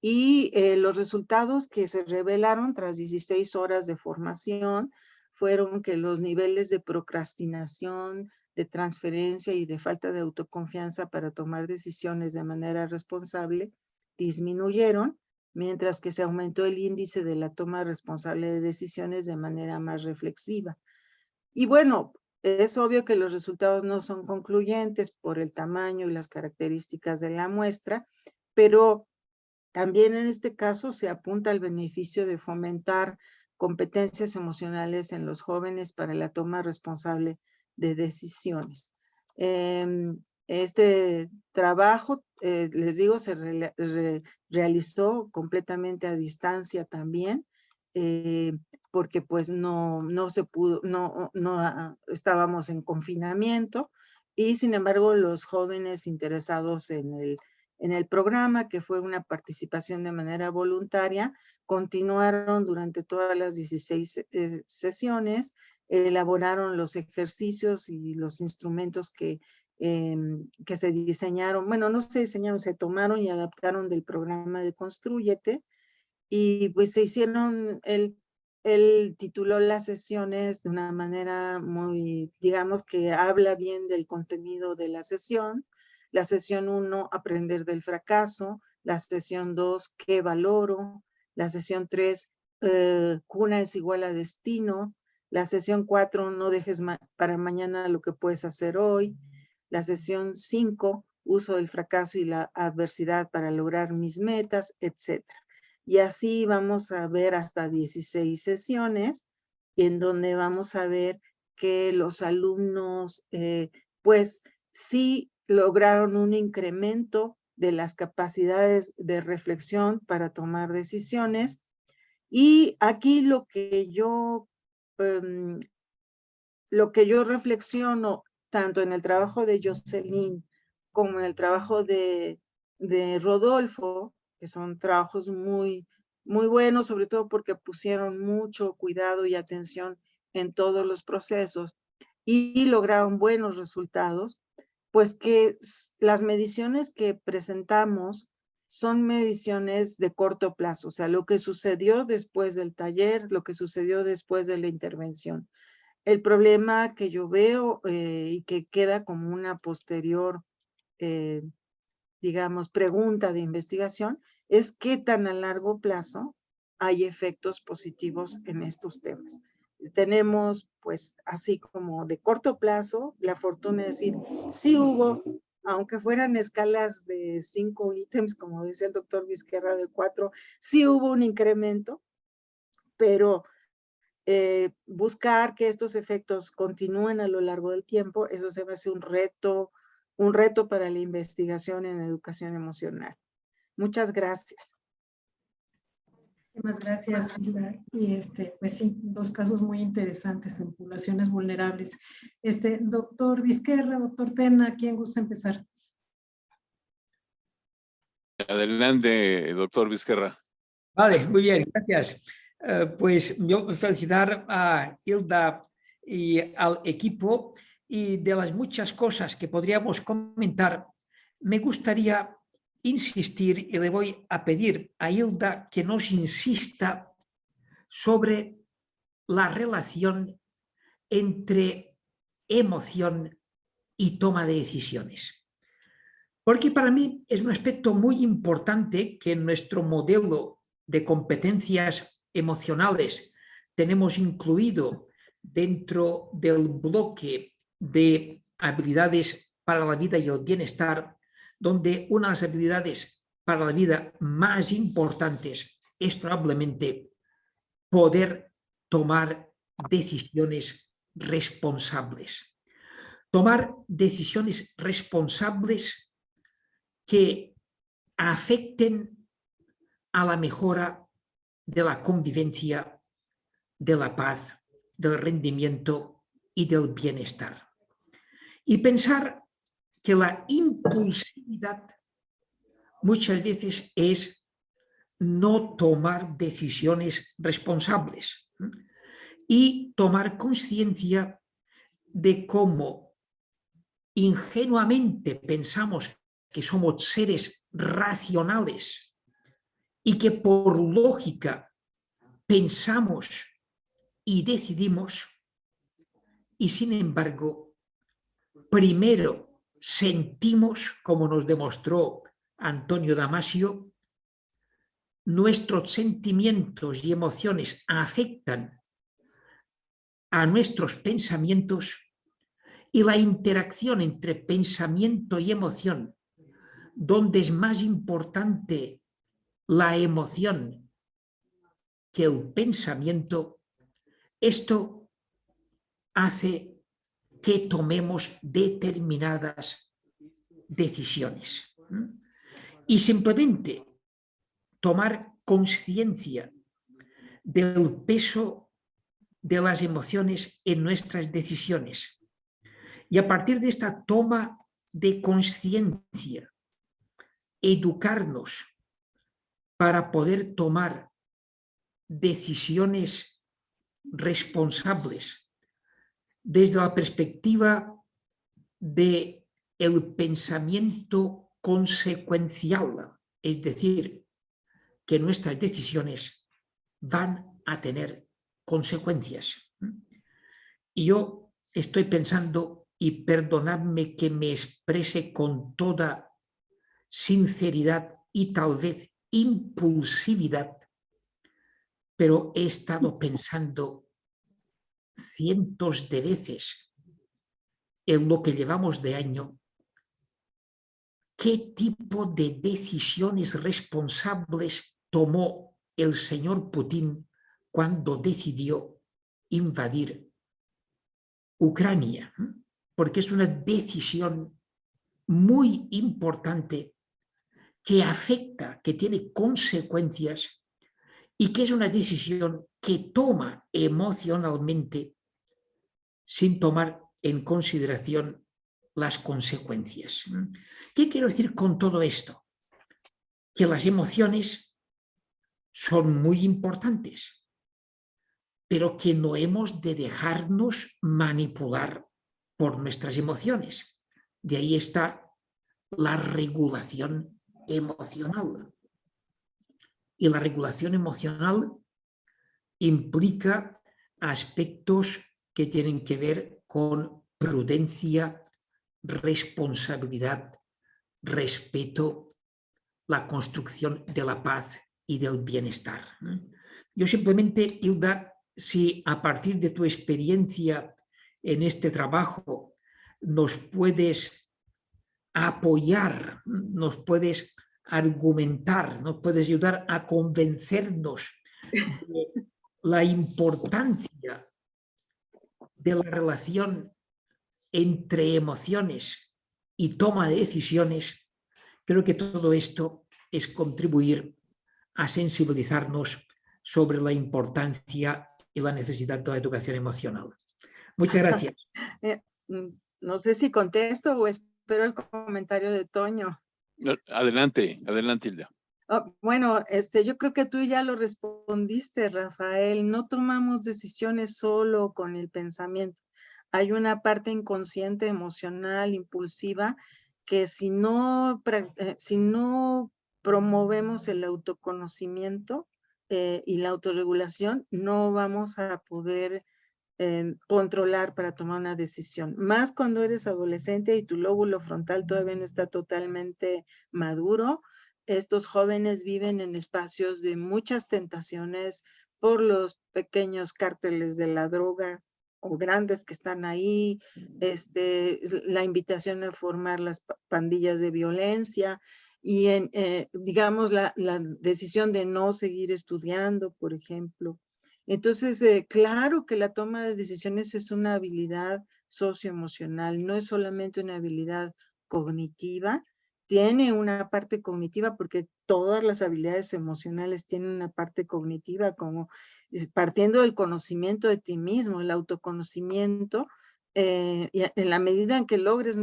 y los resultados que se revelaron tras 16 horas de formación fueron que los niveles de procrastinación, de transferencia y de falta de autoconfianza para tomar decisiones de manera responsable disminuyeron, mientras que se aumentó el índice de la toma responsable de decisiones de manera más reflexiva. Y bueno, es obvio que los resultados no son concluyentes por el tamaño y las características de la muestra, pero también en este caso se apunta al beneficio de fomentar competencias emocionales en los jóvenes para la toma responsable de decisiones. Este trabajo, les digo, se realizó completamente a distancia también, porque pues no se pudo, no estábamos en confinamiento y sin embargo los jóvenes interesados en el programa, que fue una participación de manera voluntaria, continuaron durante todas las 16 sesiones, elaboraron los ejercicios y los instrumentos que se diseñaron, bueno, no se diseñaron, se tomaron y adaptaron del programa de Constrúyete, y pues se hicieron, él tituló las sesiones de una manera muy, digamos que habla bien del contenido de la sesión. La sesión 1, aprender del fracaso. La sesión 2, ¿qué valoro? La sesión 3, cuna es igual a destino. La sesión 4, no dejes para mañana lo que puedes hacer hoy. La sesión 5, uso del fracaso y la adversidad para lograr mis metas, etc. Y así vamos a ver hasta 16 sesiones, en donde vamos a ver que los alumnos, pues sí lograron un incremento de las capacidades de reflexión para tomar decisiones. Y aquí lo que yo reflexiono, tanto en el trabajo de Jocelyn como en el trabajo de Rodolfo, que son trabajos muy, muy bueno, sobre todo porque pusieron mucho cuidado y atención en todos los procesos y lograron buenos resultados, pues que las mediciones que presentamos son mediciones de corto plazo, o sea, lo que sucedió después del taller, lo que sucedió después de la intervención. El problema que yo veo y que queda como una posterior, digamos, pregunta de investigación, es qué tan a largo plazo hay efectos positivos en estos temas. Tenemos, pues, así como de corto plazo, la fortuna de decir, sí hubo, aunque fueran escalas de 5 ítems, como decía el doctor Vizquerra, de 4, sí hubo un incremento, pero buscar que estos efectos continúen a lo largo del tiempo, eso se me hace un reto para la investigación en educación emocional. Muchas gracias. Muchas gracias, Hilda. Y pues sí, dos casos muy interesantes en poblaciones vulnerables. Doctor Vizquerra, doctor Tena, ¿quién gusta empezar? Adelante, doctor Vizquerra. Vale, muy bien, gracias. Pues yo felicitar a Hilda y al equipo, y de las muchas cosas que podríamos comentar, me gustaría insistir y le voy a pedir a Hilda que nos insista sobre la relación entre emoción y toma de decisiones. Porque para mí es un aspecto muy importante que en nuestro modelo de competencias emocionales tenemos incluido dentro del bloque de habilidades para la vida y el bienestar, donde una de las habilidades para la vida más importantes es probablemente poder tomar decisiones responsables. Tomar decisiones responsables que afecten a la mejora de la convivencia, de la paz, del rendimiento y del bienestar. Y pensar que la impulsividad muchas veces es no tomar decisiones responsables y tomar conciencia de cómo ingenuamente pensamos que somos seres racionales y que por lógica pensamos y decidimos, y sin embargo, primero sentimos, como nos demostró Antonio Damasio, nuestros sentimientos y emociones afectan a nuestros pensamientos, y la interacción entre pensamiento y emoción, donde es más importante la emoción que el pensamiento, esto hace que tomemos determinadas decisiones. Y simplemente tomar conciencia del peso de las emociones en nuestras decisiones. Y a partir de esta toma de conciencia, educarnos para poder tomar decisiones responsables desde la perspectiva del pensamiento consecuencial, es decir, que nuestras decisiones van a tener consecuencias. Y yo estoy pensando, y perdonadme que me exprese con toda sinceridad y tal vez impulsividad, pero he estado pensando cientos de veces en lo que llevamos de año, qué tipo de decisiones responsables tomó el señor Putin cuando decidió invadir Ucrania, porque es una decisión muy importante que afecta, que tiene consecuencias y que es una decisión que toma emocionalmente sin tomar en consideración las consecuencias. ¿Qué quiero decir con todo esto? Que las emociones son muy importantes, pero que no hemos de dejarnos manipular por nuestras emociones. De ahí está la regulación emocional. Y la regulación emocional implica aspectos que tienen que ver con prudencia, responsabilidad, respeto, la construcción de la paz y del bienestar. Yo simplemente, Hilda, si a partir de tu experiencia en este trabajo nos puedes apoyar, nos puedes argumentar, nos puedes ayudar a convencernos de la importancia de la relación entre emociones y toma de decisiones, creo que todo esto es contribuir a sensibilizarnos sobre la importancia y la necesidad de la educación emocional. Muchas gracias. No sé si contesto o espero el comentario de Toño. Adelante, adelante, Hilda. Bueno, yo creo que tú ya lo respondiste, Rafael. No tomamos decisiones solo con el pensamiento. Hay una parte inconsciente, emocional, impulsiva, que si no promovemos el autoconocimiento y la autorregulación, no vamos a poder controlar para tomar una decisión. Más cuando eres adolescente y tu lóbulo frontal todavía no está totalmente maduro. Estos jóvenes viven en espacios de muchas tentaciones por los pequeños cárteles de la droga o grandes que están ahí, la invitación a formar las pandillas de violencia y digamos la decisión de no seguir estudiando, por ejemplo. Entonces, claro que la toma de decisiones es una habilidad socioemocional, no es solamente una habilidad cognitiva, tiene una parte cognitiva porque todas las habilidades emocionales tienen una parte cognitiva, como partiendo del conocimiento de ti mismo, el autoconocimiento, y en la medida en que logres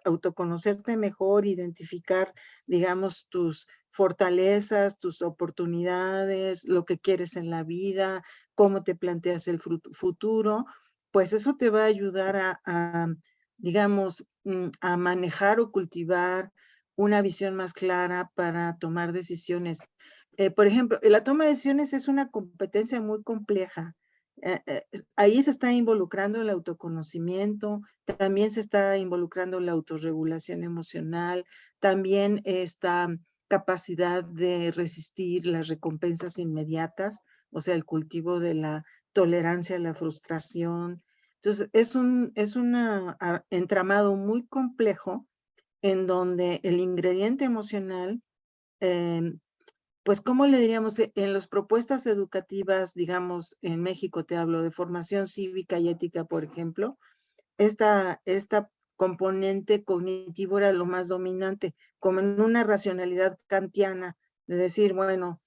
autoconocerte mejor, identificar, digamos, tus fortalezas, tus oportunidades, lo que quieres en la vida, cómo te planteas el futuro, pues eso te va a ayudar digamos, a manejar o cultivar una visión más clara para tomar decisiones. Por ejemplo, la toma de decisiones es una competencia muy compleja. Ahí se está involucrando el autoconocimiento, también se está involucrando la autorregulación emocional, también esta capacidad de resistir las recompensas inmediatas, o sea, el cultivo de la tolerancia a la frustración. Entonces, es un entramado muy complejo en donde el ingrediente emocional, pues, ¿cómo le diríamos? En las propuestas educativas, digamos, en México te hablo de formación cívica y ética, por ejemplo, esta componente cognitivo era lo más dominante, como en una racionalidad kantiana, de decir, bueno,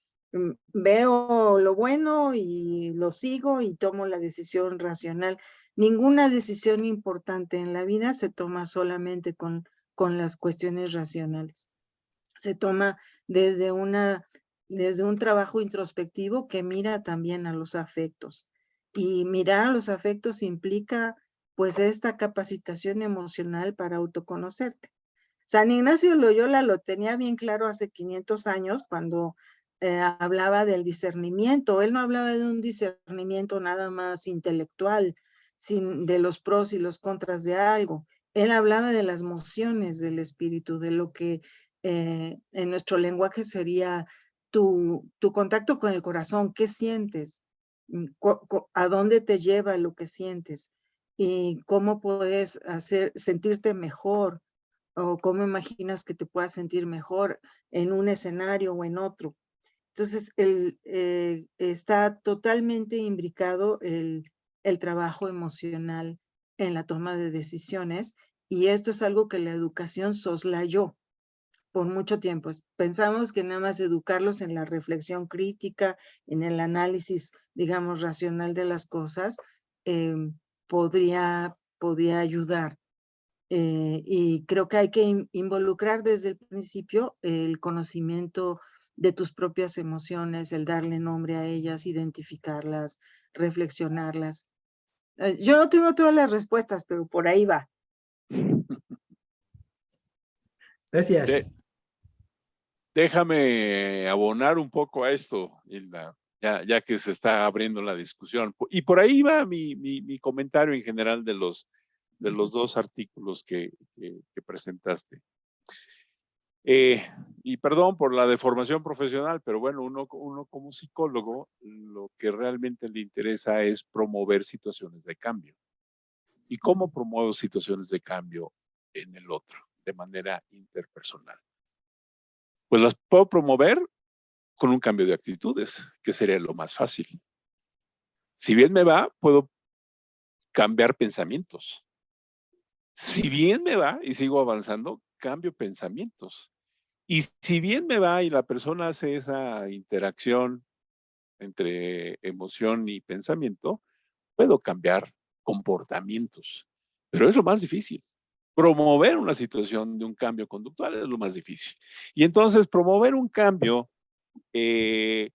veo lo bueno y lo sigo y tomo la decisión racional. Ninguna decisión importante en la vida se toma solamente con las cuestiones racionales. Se toma desde un trabajo introspectivo que mira también a los afectos. Y mirar a los afectos implica pues esta capacitación emocional para autoconocerte. San Ignacio de Loyola lo tenía bien claro hace 500 años cuando hablaba del discernimiento. Él no hablaba de un discernimiento nada más intelectual, sin de los pros y los contras de algo. Él hablaba de las mociones del espíritu, de lo que en nuestro lenguaje sería tu contacto con el corazón. ¿Qué sientes? ¿A dónde te lleva lo que sientes? ¿Y cómo puedes sentirte mejor? ¿O cómo imaginas que te puedas sentir mejor en un escenario o en otro? Entonces, está totalmente imbricado el trabajo emocional en la toma de decisiones, y esto es algo que la educación soslayó por mucho tiempo. Pensamos que nada más educarlos en la reflexión crítica, en el análisis, digamos, racional de las cosas, podría ayudar. Y creo que hay que involucrar desde el principio el conocimiento de tus propias emociones, el darle nombre a ellas, identificarlas, reflexionarlas. Yo no tengo todas las respuestas, pero por ahí va. Gracias. Déjame abonar un poco a esto, Hilda, ya que se está abriendo la discusión. Y por ahí va mi comentario en general de los dos artículos que presentaste. Y perdón por la deformación profesional, pero bueno, uno como psicólogo, lo que realmente le interesa es promover situaciones de cambio. ¿Y cómo promuevo situaciones de cambio en el otro, de manera interpersonal? Pues las puedo promover con un cambio de actitudes, que sería lo más fácil. Si bien me va, puedo cambiar pensamientos. Si bien me va y sigo avanzando, cambio pensamientos. Y si bien me va y la persona hace esa interacción entre emoción y pensamiento, puedo cambiar comportamientos. Pero es lo más difícil. Promover una situación de un cambio conductual es lo más difícil. Y entonces promover un cambio de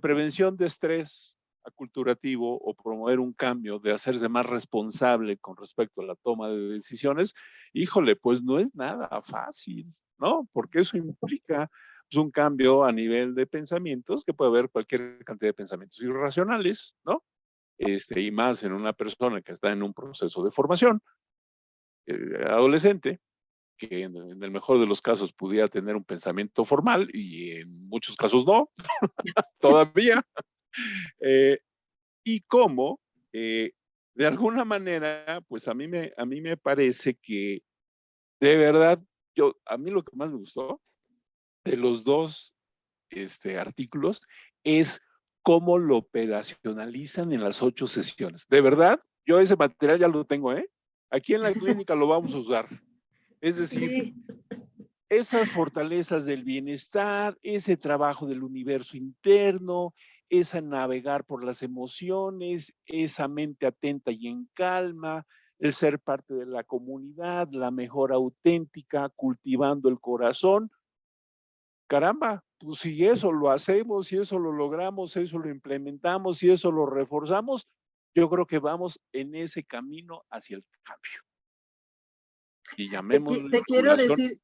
prevención de estrés aculturativo o promover un cambio de hacerse más responsable con respecto a la toma de decisiones, híjole, pues no es nada fácil, ¿no? Porque eso implica pues, un cambio a nivel de pensamientos, que puede haber cualquier cantidad de pensamientos irracionales, ¿no? Y más en una persona que está en un proceso de formación, adolescente, que en el mejor de los casos pudiera tener un pensamiento formal y en muchos casos no, todavía. Y cómo, de alguna manera, pues a mí me parece que de verdad, a mí lo que más me gustó de los dos artículos es cómo lo operacionalizan en las 8 sesiones. De verdad, yo ese material ya lo tengo, ¿eh? Aquí en la clínica lo vamos a usar. Es decir, Sí. esas fortalezas del bienestar, ese trabajo del universo interno, esa navegar por las emociones, esa mente atenta y en calma, el ser parte de la comunidad, la mejora auténtica, cultivando el corazón. Caramba, pues si eso lo hacemos, si eso lo logramos, si eso lo implementamos, si eso lo reforzamos, yo creo que vamos en ese camino hacia el cambio. Y llamémoslo Te quiero regulación. decir,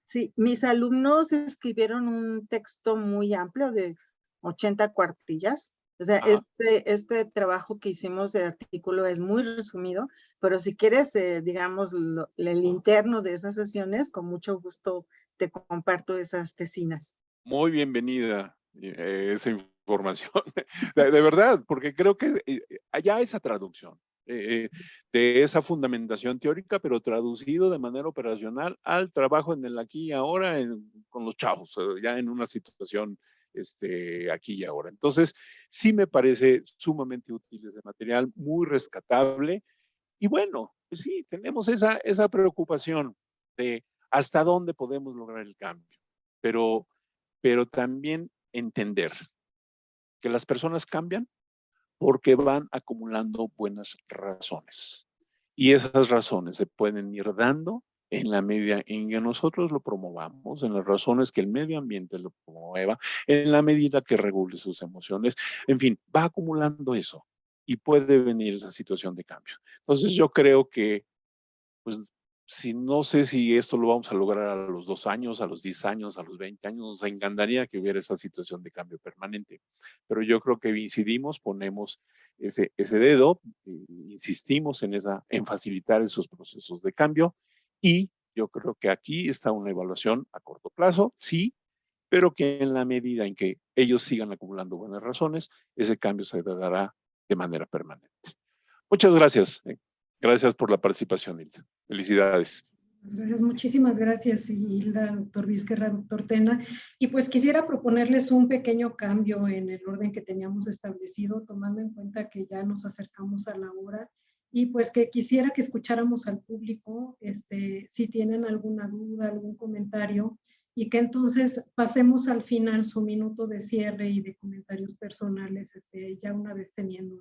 sí, mis alumnos escribieron un texto muy amplio de 80 cuartillas. O sea, este trabajo que hicimos de artículo es muy resumido, pero si quieres, digamos, el interno de esas sesiones, con mucho gusto te comparto esas tesinas. Muy bienvenida esa información, de verdad, porque creo que allá esa traducción de esa fundamentación teórica, pero traducido de manera operacional al trabajo en el aquí y ahora con los chavos, ya en una situación aquí y ahora. Entonces, sí me parece sumamente útil ese material, muy rescatable. Y bueno, pues sí, tenemos esa preocupación de hasta dónde podemos lograr el cambio, pero también entender que las personas cambian porque van acumulando buenas razones. Y esas razones se pueden ir dando en la medida en que nosotros lo promovamos, en las razones que el medio ambiente lo promueva, en la medida que regule sus emociones. En fin, va acumulando eso y puede venir esa situación de cambio. Entonces yo creo que pues no sé si esto lo vamos a lograr a los 2 años, a los 10 años, a los 20 años, nos encantaría que hubiera esa situación de cambio permanente, pero yo creo que incidimos, ponemos ese dedo, insistimos en facilitar esos procesos de cambio y yo creo que aquí está una evaluación a corto plazo, sí, pero que en la medida en que ellos sigan acumulando buenas razones, ese cambio se dará de manera permanente. Muchas gracias. Gracias por la participación, Hilda. Felicidades. Gracias, muchísimas gracias, Hilda, doctor Vizquerra, doctor Tena. Y pues quisiera proponerles un pequeño cambio en el orden que teníamos establecido, tomando en cuenta que ya nos acercamos a la hora y pues que quisiera que escucháramos al público, si tienen alguna duda, algún comentario, y que entonces pasemos al final su minuto de cierre y de comentarios personales, ya una vez teniendo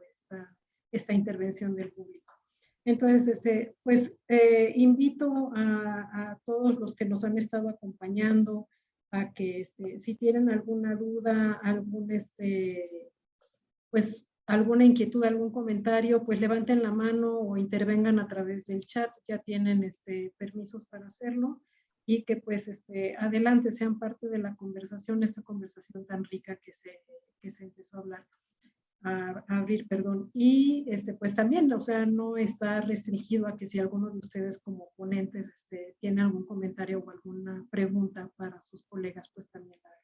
esta intervención del público. Entonces, pues invito a todos los que nos han estado acompañando a que si tienen alguna duda, pues alguna inquietud, algún comentario, pues levanten la mano o intervengan a través del chat, ya tienen permisos para hacerlo, y que pues adelante, sean parte de la conversación, esta conversación tan rica que se empezó a hablar. A abrir, perdón, y pues también, o sea, no está restringido a que si alguno de ustedes como ponentes tiene algún comentario o alguna pregunta para sus colegas, pues también la hagan.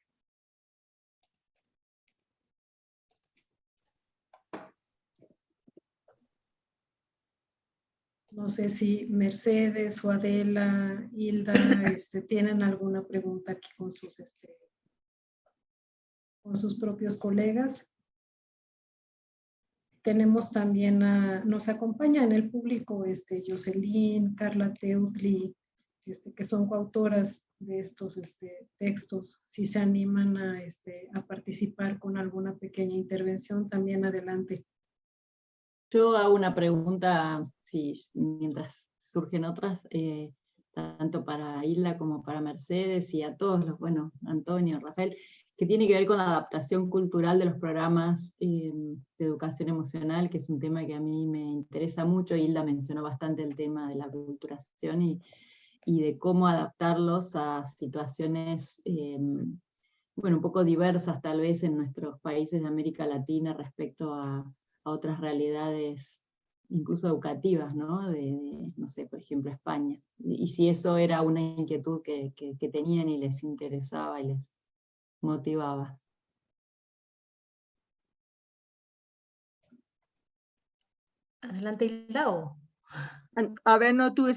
No sé si Mercedes o Adela, Hilda, tienen alguna pregunta aquí con sus propios colegas. Tenemos también nos acompaña en el público Jocelyn, Carla Teutli, que son coautoras de estos textos. Si se animan a participar con alguna pequeña intervención, también adelante. Yo hago una pregunta, mientras surgen otras, tanto para Hilda como para Mercedes y a todos los, bueno, Antonio, Rafael, que tiene que ver con la adaptación cultural de los programas de educación emocional, que es un tema que a mí me interesa mucho. Hilda mencionó bastante el tema de la aculturación y de cómo adaptarlos a situaciones, bueno, un poco diversas tal vez en nuestros países de América Latina respecto a otras realidades, incluso educativas, ¿no? No sé, por ejemplo, España. Y si eso era una inquietud que tenían y les interesaba y les motivaba. Adelante, Hilda. A ver, no, tú.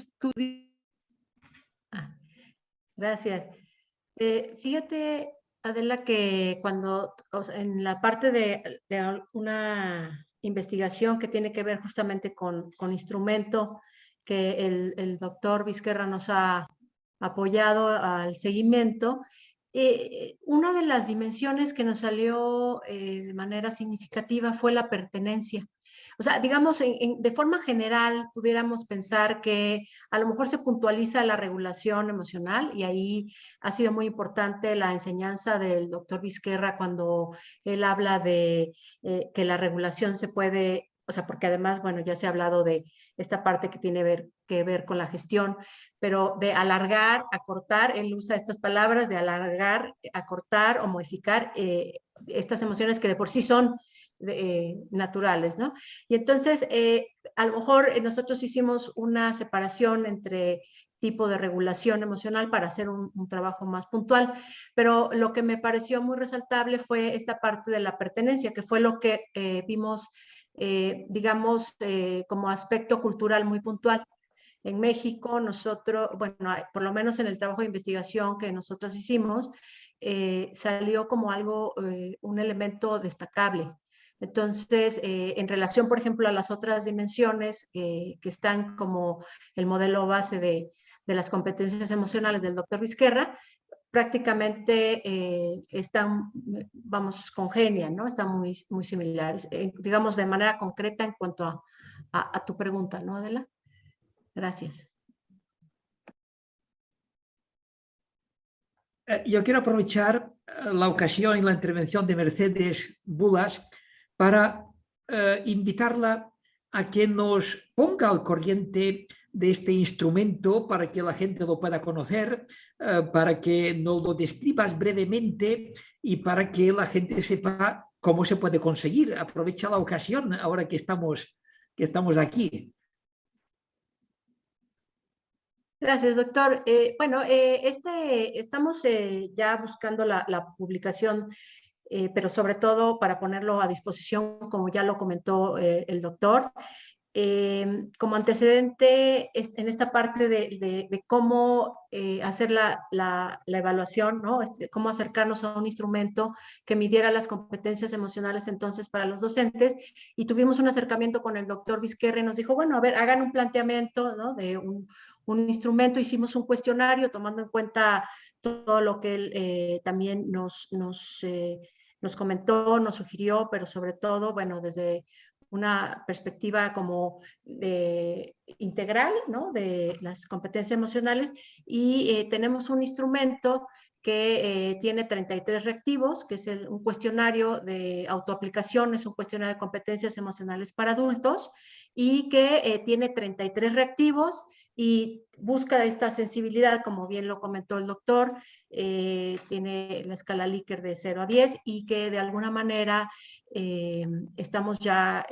Gracias. Fíjate, Adela, que cuando en la parte de una investigación que tiene que ver justamente con instrumento, que el doctor Vizquerra nos ha apoyado al seguimiento, una de las dimensiones que nos salió de manera significativa fue la pertenencia. O sea, digamos, de forma general pudiéramos pensar que a lo mejor se puntualiza la regulación emocional, y ahí ha sido muy importante la enseñanza del doctor Vizquerra cuando él habla de que la regulación se puede, o sea, porque además, bueno, ya se ha hablado de esta parte que tiene que ver con la gestión, pero de alargar, acortar, él usa estas palabras de alargar, acortar o modificar estas emociones que de por sí son naturales, ¿no? Y entonces, a lo mejor nosotros hicimos una separación entre tipo de regulación emocional para hacer un trabajo más puntual, pero lo que me pareció muy resaltable fue esta parte de la pertenencia, que fue lo que vimos, digamos, como aspecto cultural muy puntual. En México, nosotros, bueno, por lo menos en el trabajo de investigación que nosotros hicimos, salió como algo, un elemento destacable. Entonces, en relación, por ejemplo, a las otras dimensiones que están como el modelo base de las competencias emocionales del doctor Vizquerra, prácticamente están, vamos, congenian, ¿no? Están muy, muy similares, digamos, de manera concreta en cuanto a tu pregunta, ¿no, Adela? Gracias. Yo quiero aprovechar la ocasión y la intervención de Mercedes Bulas para invitarla a que nos ponga al corriente de este instrumento para que la gente lo pueda conocer, para que nos lo describas brevemente y para que la gente sepa cómo se puede conseguir. Aprovecha la ocasión ahora que estamos aquí. Gracias, doctor. Bueno, estamos ya buscando la publicación, pero sobre todo para ponerlo a disposición, como ya lo comentó el doctor. Como antecedente en esta parte de cómo hacer la evaluación, ¿no? Cómo acercarnos a un instrumento que midiera las competencias emocionales entonces para los docentes, y tuvimos un acercamiento con el doctor Vizquerra y nos dijo, bueno, a ver, hagan un planteamiento, ¿no? De un instrumento. Hicimos un cuestionario tomando en cuenta todo lo que él también nos comentó, nos sugirió, pero sobre todo, bueno, desde una perspectiva como integral, ¿no? De las competencias emocionales, y tenemos un instrumento que tiene 33 reactivos, que es un cuestionario de autoaplicación, es un cuestionario de competencias emocionales para adultos, y que tiene 33 reactivos y busca esta sensibilidad, como bien lo comentó el doctor, tiene la escala Likert de 0 a 10 y que de alguna manera estamos ya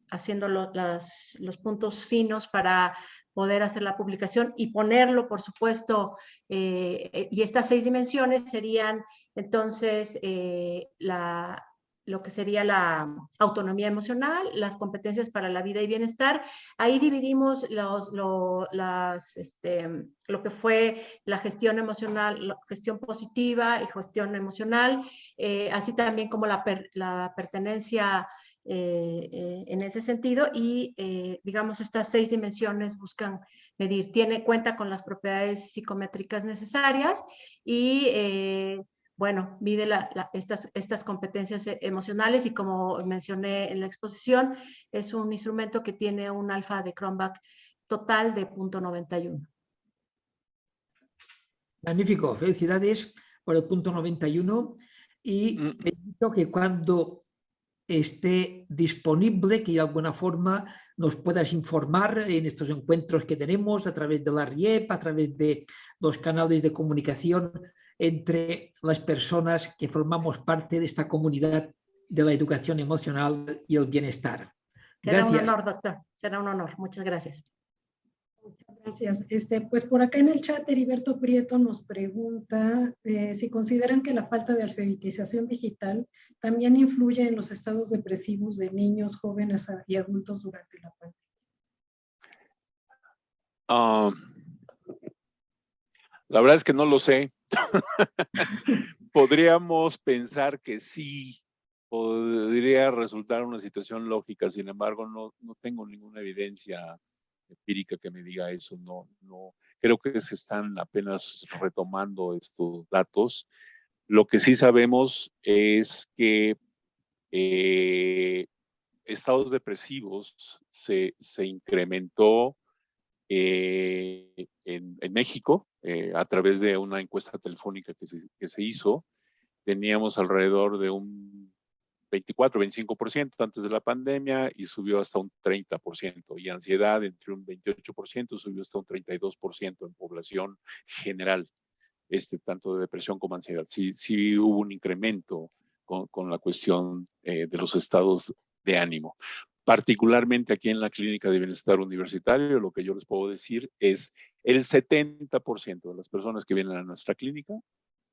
haciendo los puntos finos para poder hacer la publicación y ponerlo, por supuesto, y estas 6 dimensiones serían entonces lo que sería la autonomía emocional, las competencias para la vida y bienestar. Ahí dividimos lo que fue la gestión emocional, la gestión positiva y gestión emocional, así también como la pertenencia en ese sentido, y digamos estas 6 dimensiones buscan medir, cuenta con las propiedades psicométricas necesarias y bueno, mide estas competencias emocionales, y como mencioné en la exposición, es un instrumento que tiene un alfa de Cronbach total de 0.91. Magnífico, felicidades por el punto 91 y invito que cuando esté disponible, que de alguna forma nos puedas informar en estos encuentros que tenemos a través de la RIEP, a través de los canales de comunicación entre las personas que formamos parte de esta comunidad de la educación emocional y el bienestar. Será Gracias. un honor, doctor. Será un honor. Muchas gracias. Muchas gracias. Pues por acá en el chat, Heriberto Prieto nos pregunta si consideran que la falta de alfabetización digital también influye en los estados depresivos de niños, jóvenes y adultos durante la pandemia. La verdad es que no lo sé. Podríamos pensar que sí, podría resultar una situación lógica, sin embargo, no tengo ninguna evidencia empírica que me diga eso. No, creo que se están apenas retomando estos datos. Lo que sí sabemos es que estados depresivos se incrementó en México a través de una encuesta telefónica que se hizo. Teníamos alrededor de un 24-25% antes de la pandemia y subió hasta un 30%, y ansiedad entre un 28%, subió hasta un 32% en población general, tanto de depresión como ansiedad. Sí hubo un incremento con la cuestión de los estados de ánimo. Particularmente aquí en la Clínica de Bienestar Universitario, lo que yo les puedo decir es el 70% de las personas que vienen a nuestra clínica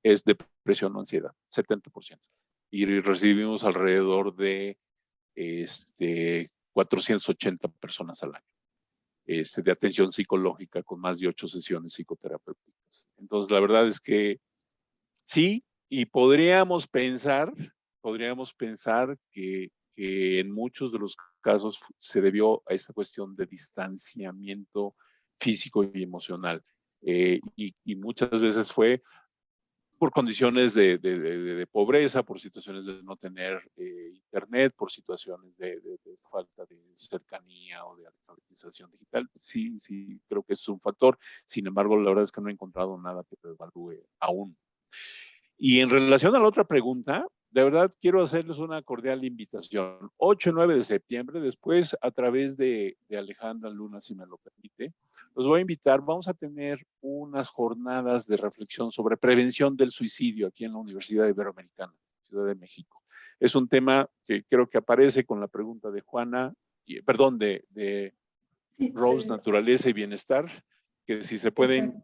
es depresión o ansiedad, 70%. Y recibimos alrededor de 480 personas al año de atención psicológica con más de 8 sesiones psicoterapéuticas. Entonces, la verdad es que sí, y podríamos pensar que en muchos de los casos se debió a esta cuestión de distanciamiento físico y emocional. Y muchas veces fue por condiciones de pobreza, por situaciones de no tener internet, por situaciones de falta de cercanía o de alfabetización digital. Sí, creo que es un factor. Sin embargo, la verdad es que no he encontrado nada que lo evalúe aún. Y en relación a la otra pregunta, de verdad quiero hacerles una cordial invitación. 8 y 9 de septiembre, después a través de Alejandra Luna, si me lo permite, los voy a invitar. Vamos a tener unas jornadas de reflexión sobre prevención del suicidio aquí en la Universidad Iberoamericana, Ciudad de México. Es un tema que creo que aparece con la pregunta de Juana, perdón, de Rose, Naturaleza y Bienestar, que si se pueden...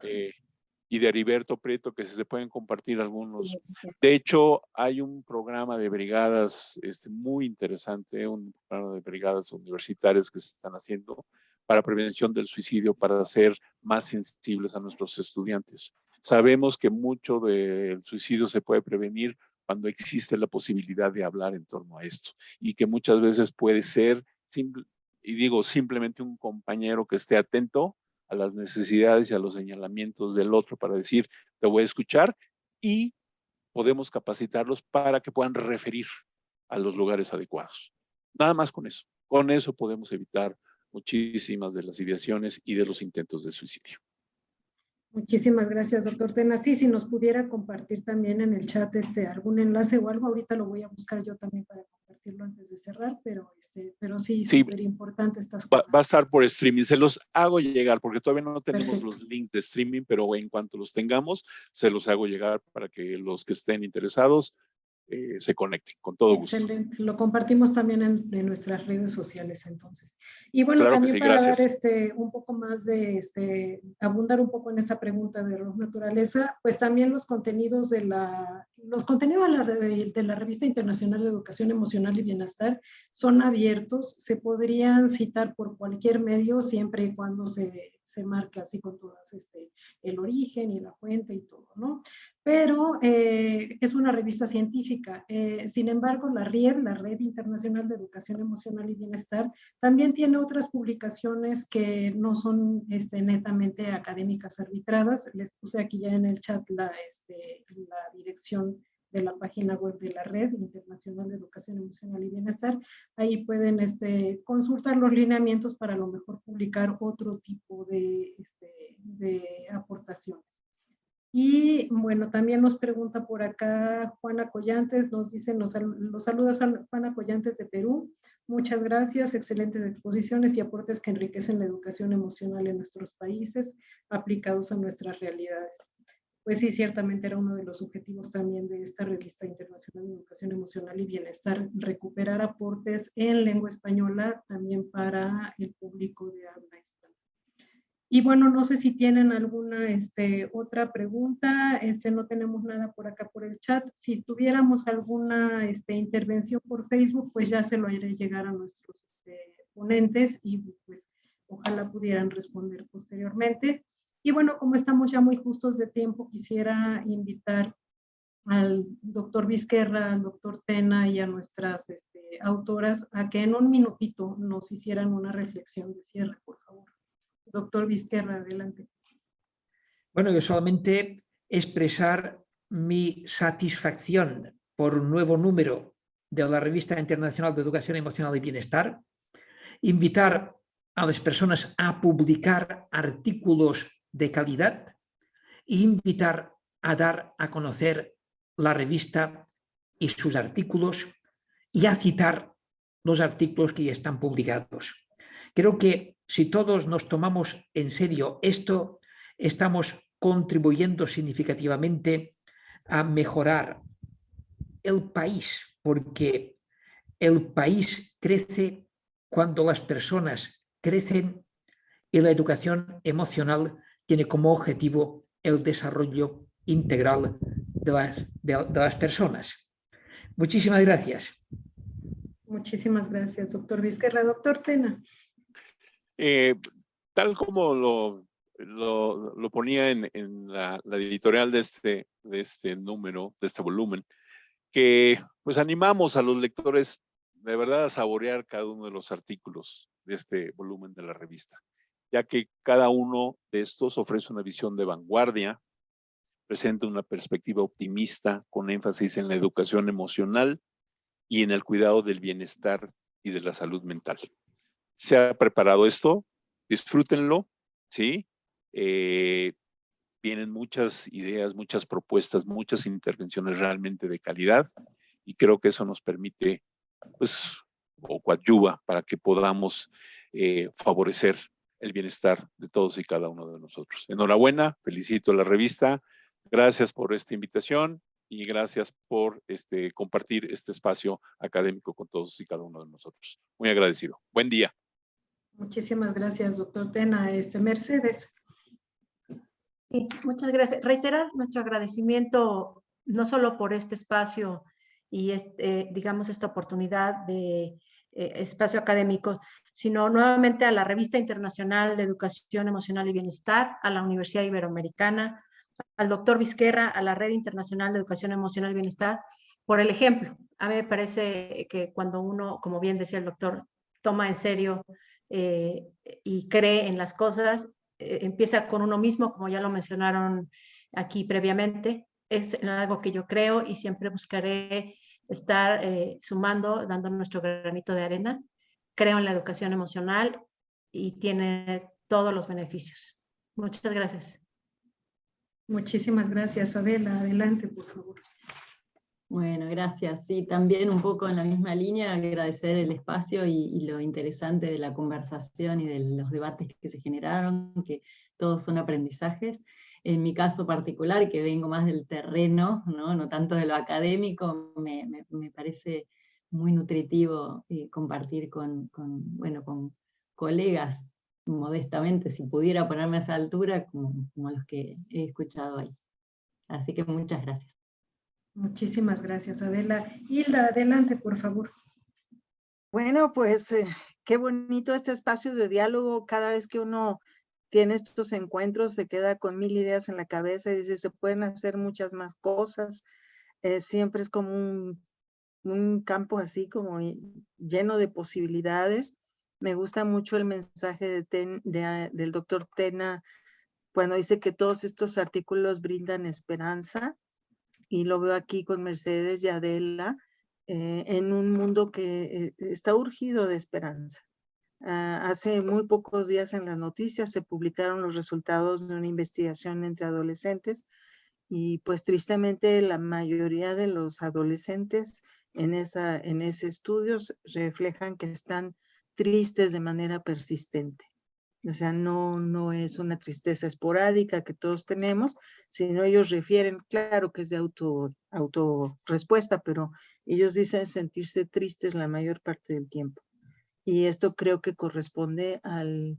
y de Heriberto Prieto, que se pueden compartir algunos. De hecho, hay un programa de brigadas muy interesante, un programa de brigadas universitarias que se están haciendo para prevención del suicidio, para ser más sensibles a nuestros estudiantes. Sabemos que mucho del suicidio se puede prevenir cuando existe la posibilidad de hablar en torno a esto, y que muchas veces puede ser, simplemente un compañero que esté atento a las necesidades y a los señalamientos del otro para decir, te voy a escuchar, y podemos capacitarlos para que puedan referir a los lugares adecuados. Nada más con eso. Con eso podemos evitar muchísimas de las ideaciones y de los intentos de suicidio. Muchísimas gracias, doctor Tena. Sí, si nos pudiera compartir también en el chat algún enlace o algo, ahorita lo voy a buscar yo también para compartirlo antes de cerrar, pero sí, Sí, súper importante estas va cosas. a estar por streaming. Se los hago llegar porque todavía no tenemos Perfecto. los links de streaming, pero en cuanto los tengamos, se los hago llegar para que los que estén interesados se conecten con todo gusto. Excelente, lo compartimos también en nuestras redes sociales entonces. Y bueno, Claro que también sí, para dar gracias. un poco más de, abundar un poco en esa pregunta de Rock Naturaleza, pues también los contenidos de la Revista Internacional de Educación Emocional y Bienestar son abiertos, se podrían citar por cualquier medio siempre y cuando se marque así con todas el origen y la fuente y todo, ¿no? Pero es una revista científica. Sin embargo, la RIEB, la Red Internacional de Educación Emocional y Bienestar, también tiene otras publicaciones que no son netamente académicas arbitradas. Les puse aquí ya en el chat la dirección de la página web de la Red Internacional de Educación Emocional y Bienestar. Ahí pueden consultar los lineamientos para a lo mejor publicar otro tipo de aportaciones. Y bueno, también nos pregunta por acá Juana Collantes, nos dice, los saludos a Juana Collantes de Perú. Muchas gracias, excelentes exposiciones y aportes que enriquecen la educación emocional en nuestros países, aplicados a nuestras realidades. Pues sí, ciertamente era uno de los objetivos también de esta revista internacional de educación emocional y bienestar, recuperar aportes en lengua española también para el público de habla hispana. Y bueno, no sé si tienen alguna otra pregunta, no tenemos nada por acá por el chat. Si tuviéramos alguna intervención por Facebook, pues ya se lo haré llegar a nuestros ponentes y pues ojalá pudieran responder posteriormente. Y bueno, como estamos ya muy justos de tiempo, quisiera invitar al doctor Vizquerra, al doctor Tena y a nuestras autoras a que en un minutito nos hicieran una reflexión de cierre, por favor. Doctor Vizquerra, adelante. Bueno, yo solamente expresar mi satisfacción por un nuevo número de la Revista Internacional de Educación Emocional y Bienestar, invitar a las personas a publicar artículos de calidad e invitar a dar a conocer la revista y sus artículos y a citar los artículos que ya están publicados. Creo que si todos nos tomamos en serio esto, estamos contribuyendo significativamente a mejorar el país, porque el país crece cuando las personas crecen y la educación emocional tiene como objetivo el desarrollo integral de las personas. Muchísimas gracias. Muchísimas gracias, doctor Vizquerra. Doctor Tena. Tal como lo ponía en la editorial de este número, de este volumen, que pues animamos a los lectores de verdad a saborear cada uno de los artículos de este volumen de la revista, ya que cada uno de estos ofrece una visión de vanguardia, presenta una perspectiva optimista con énfasis en la educación emocional y en el cuidado del bienestar y de la salud mental. Se ha preparado esto, disfrútenlo, ¿sí? Vienen muchas ideas, muchas propuestas, muchas intervenciones realmente de calidad y creo que eso nos permite, pues, o coadyuva para que podamos favorecer el bienestar de todos y cada uno de nosotros. Enhorabuena, felicito a la revista, gracias por esta invitación y gracias por compartir este espacio académico con todos y cada uno de nosotros. Muy agradecido. Buen día. Muchísimas gracias, doctor Tena. Mercedes. Sí, muchas gracias. Reiterar nuestro agradecimiento no solo por este espacio y digamos esta oportunidad de espacio académico, sino nuevamente a la Revista Internacional de Educación Emocional y Bienestar, a la Universidad Iberoamericana, al doctor Vizquerra, a la Red Internacional de Educación Emocional y Bienestar, por el ejemplo. A mí me parece que cuando uno, como bien decía el doctor, toma en serio y cree en las cosas, empieza con uno mismo, como ya lo mencionaron aquí previamente. Es algo que yo creo y siempre buscaré estar sumando, dando nuestro granito de arena. Creo en la educación emocional y tiene todos los beneficios. Muchas gracias. Muchísimas gracias, Adela. Adelante, por favor. Bueno, gracias. Sí, también un poco en la misma línea, agradecer el espacio y lo interesante de la conversación y de los debates que se generaron, que todos son aprendizajes. En mi caso particular, que vengo más del terreno, no tanto de lo académico, me parece muy nutritivo compartir con colegas, modestamente, si pudiera ponerme a esa altura, como los que he escuchado ahí. Así que muchas gracias. Muchísimas gracias, Adela. Hilda, adelante, por favor. Bueno, pues qué bonito este espacio de diálogo. Cada vez que uno tiene estos encuentros se queda con 1000 ideas en la cabeza y dice, se pueden hacer muchas más cosas. Siempre es como un campo así como lleno de posibilidades. Me gusta mucho el mensaje del doctor Tena cuando dice que todos estos artículos brindan esperanza, y lo veo aquí con Mercedes y Adela, en un mundo que está urgido de esperanza. Hace muy pocos días en las noticias se publicaron los resultados de una investigación entre adolescentes y pues tristemente la mayoría de los adolescentes en ese estudio reflejan que están tristes de manera persistente. O sea, no es una tristeza esporádica que todos tenemos, sino ellos refieren, claro que es de autorrespuesta, pero ellos dicen sentirse tristes la mayor parte del tiempo. Y esto creo que corresponde al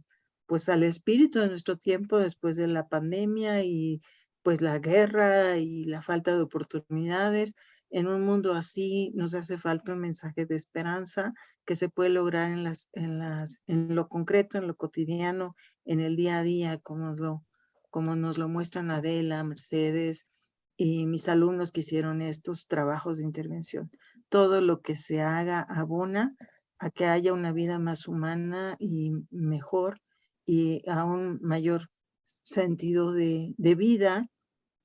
espíritu de nuestro tiempo después de la pandemia y pues la guerra y la falta de oportunidades. En un mundo así nos hace falta un mensaje de esperanza que se puede lograr en lo concreto, en lo cotidiano, en el día a día, como nos lo muestran Adela, Mercedes y mis alumnos que hicieron estos trabajos de intervención. Todo lo que se haga abona a que haya una vida más humana y mejor y a un mayor sentido de vida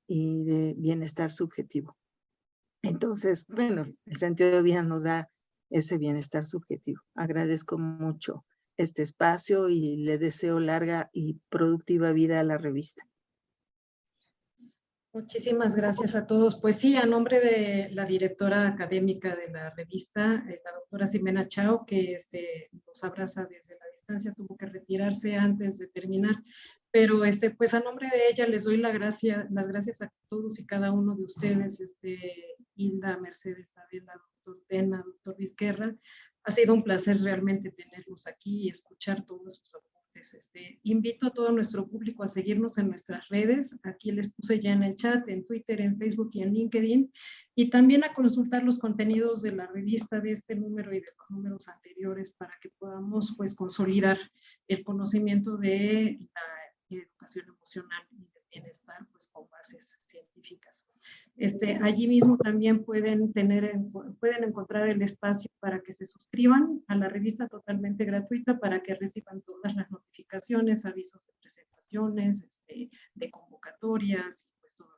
y de bienestar subjetivo. Entonces, bueno, el sentido de vida nos da ese bienestar subjetivo. Agradezco mucho este espacio y le deseo larga y productiva vida a la revista. Muchísimas gracias a todos. Pues sí, a nombre de la directora académica de la revista, la doctora Ximena Chao, que nos abraza desde la distancia, tuvo que retirarse antes de terminar, pero pues a nombre de ella les doy las gracias a todos y cada uno de ustedes, Hilda, Mercedes, Adela, doctor Tena, doctor Vizquerra. Ha sido un placer realmente tenerlos aquí y escuchar todos sus aportes. Invito a todo nuestro público a seguirnos en nuestras redes. Aquí les puse ya en el chat, en Twitter, en Facebook y en LinkedIn. Y también a consultar los contenidos de la revista de este número y de los números anteriores para que podamos pues consolidar el conocimiento de la educación emocional y del bienestar pues con bases científicas. Allí mismo también pueden encontrar el espacio para que se suscriban a la revista totalmente gratuita para que reciban todas las notificaciones, avisos de presentaciones, de convocatorias, y pues todo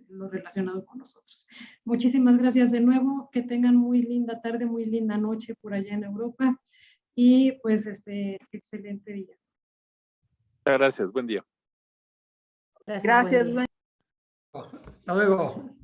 lo relacionado con nosotros. Muchísimas gracias de nuevo, que tengan muy linda tarde, muy linda noche por allá en Europa y pues excelente día. Gracias, buen día. Gracias. Buen día. Hasta luego.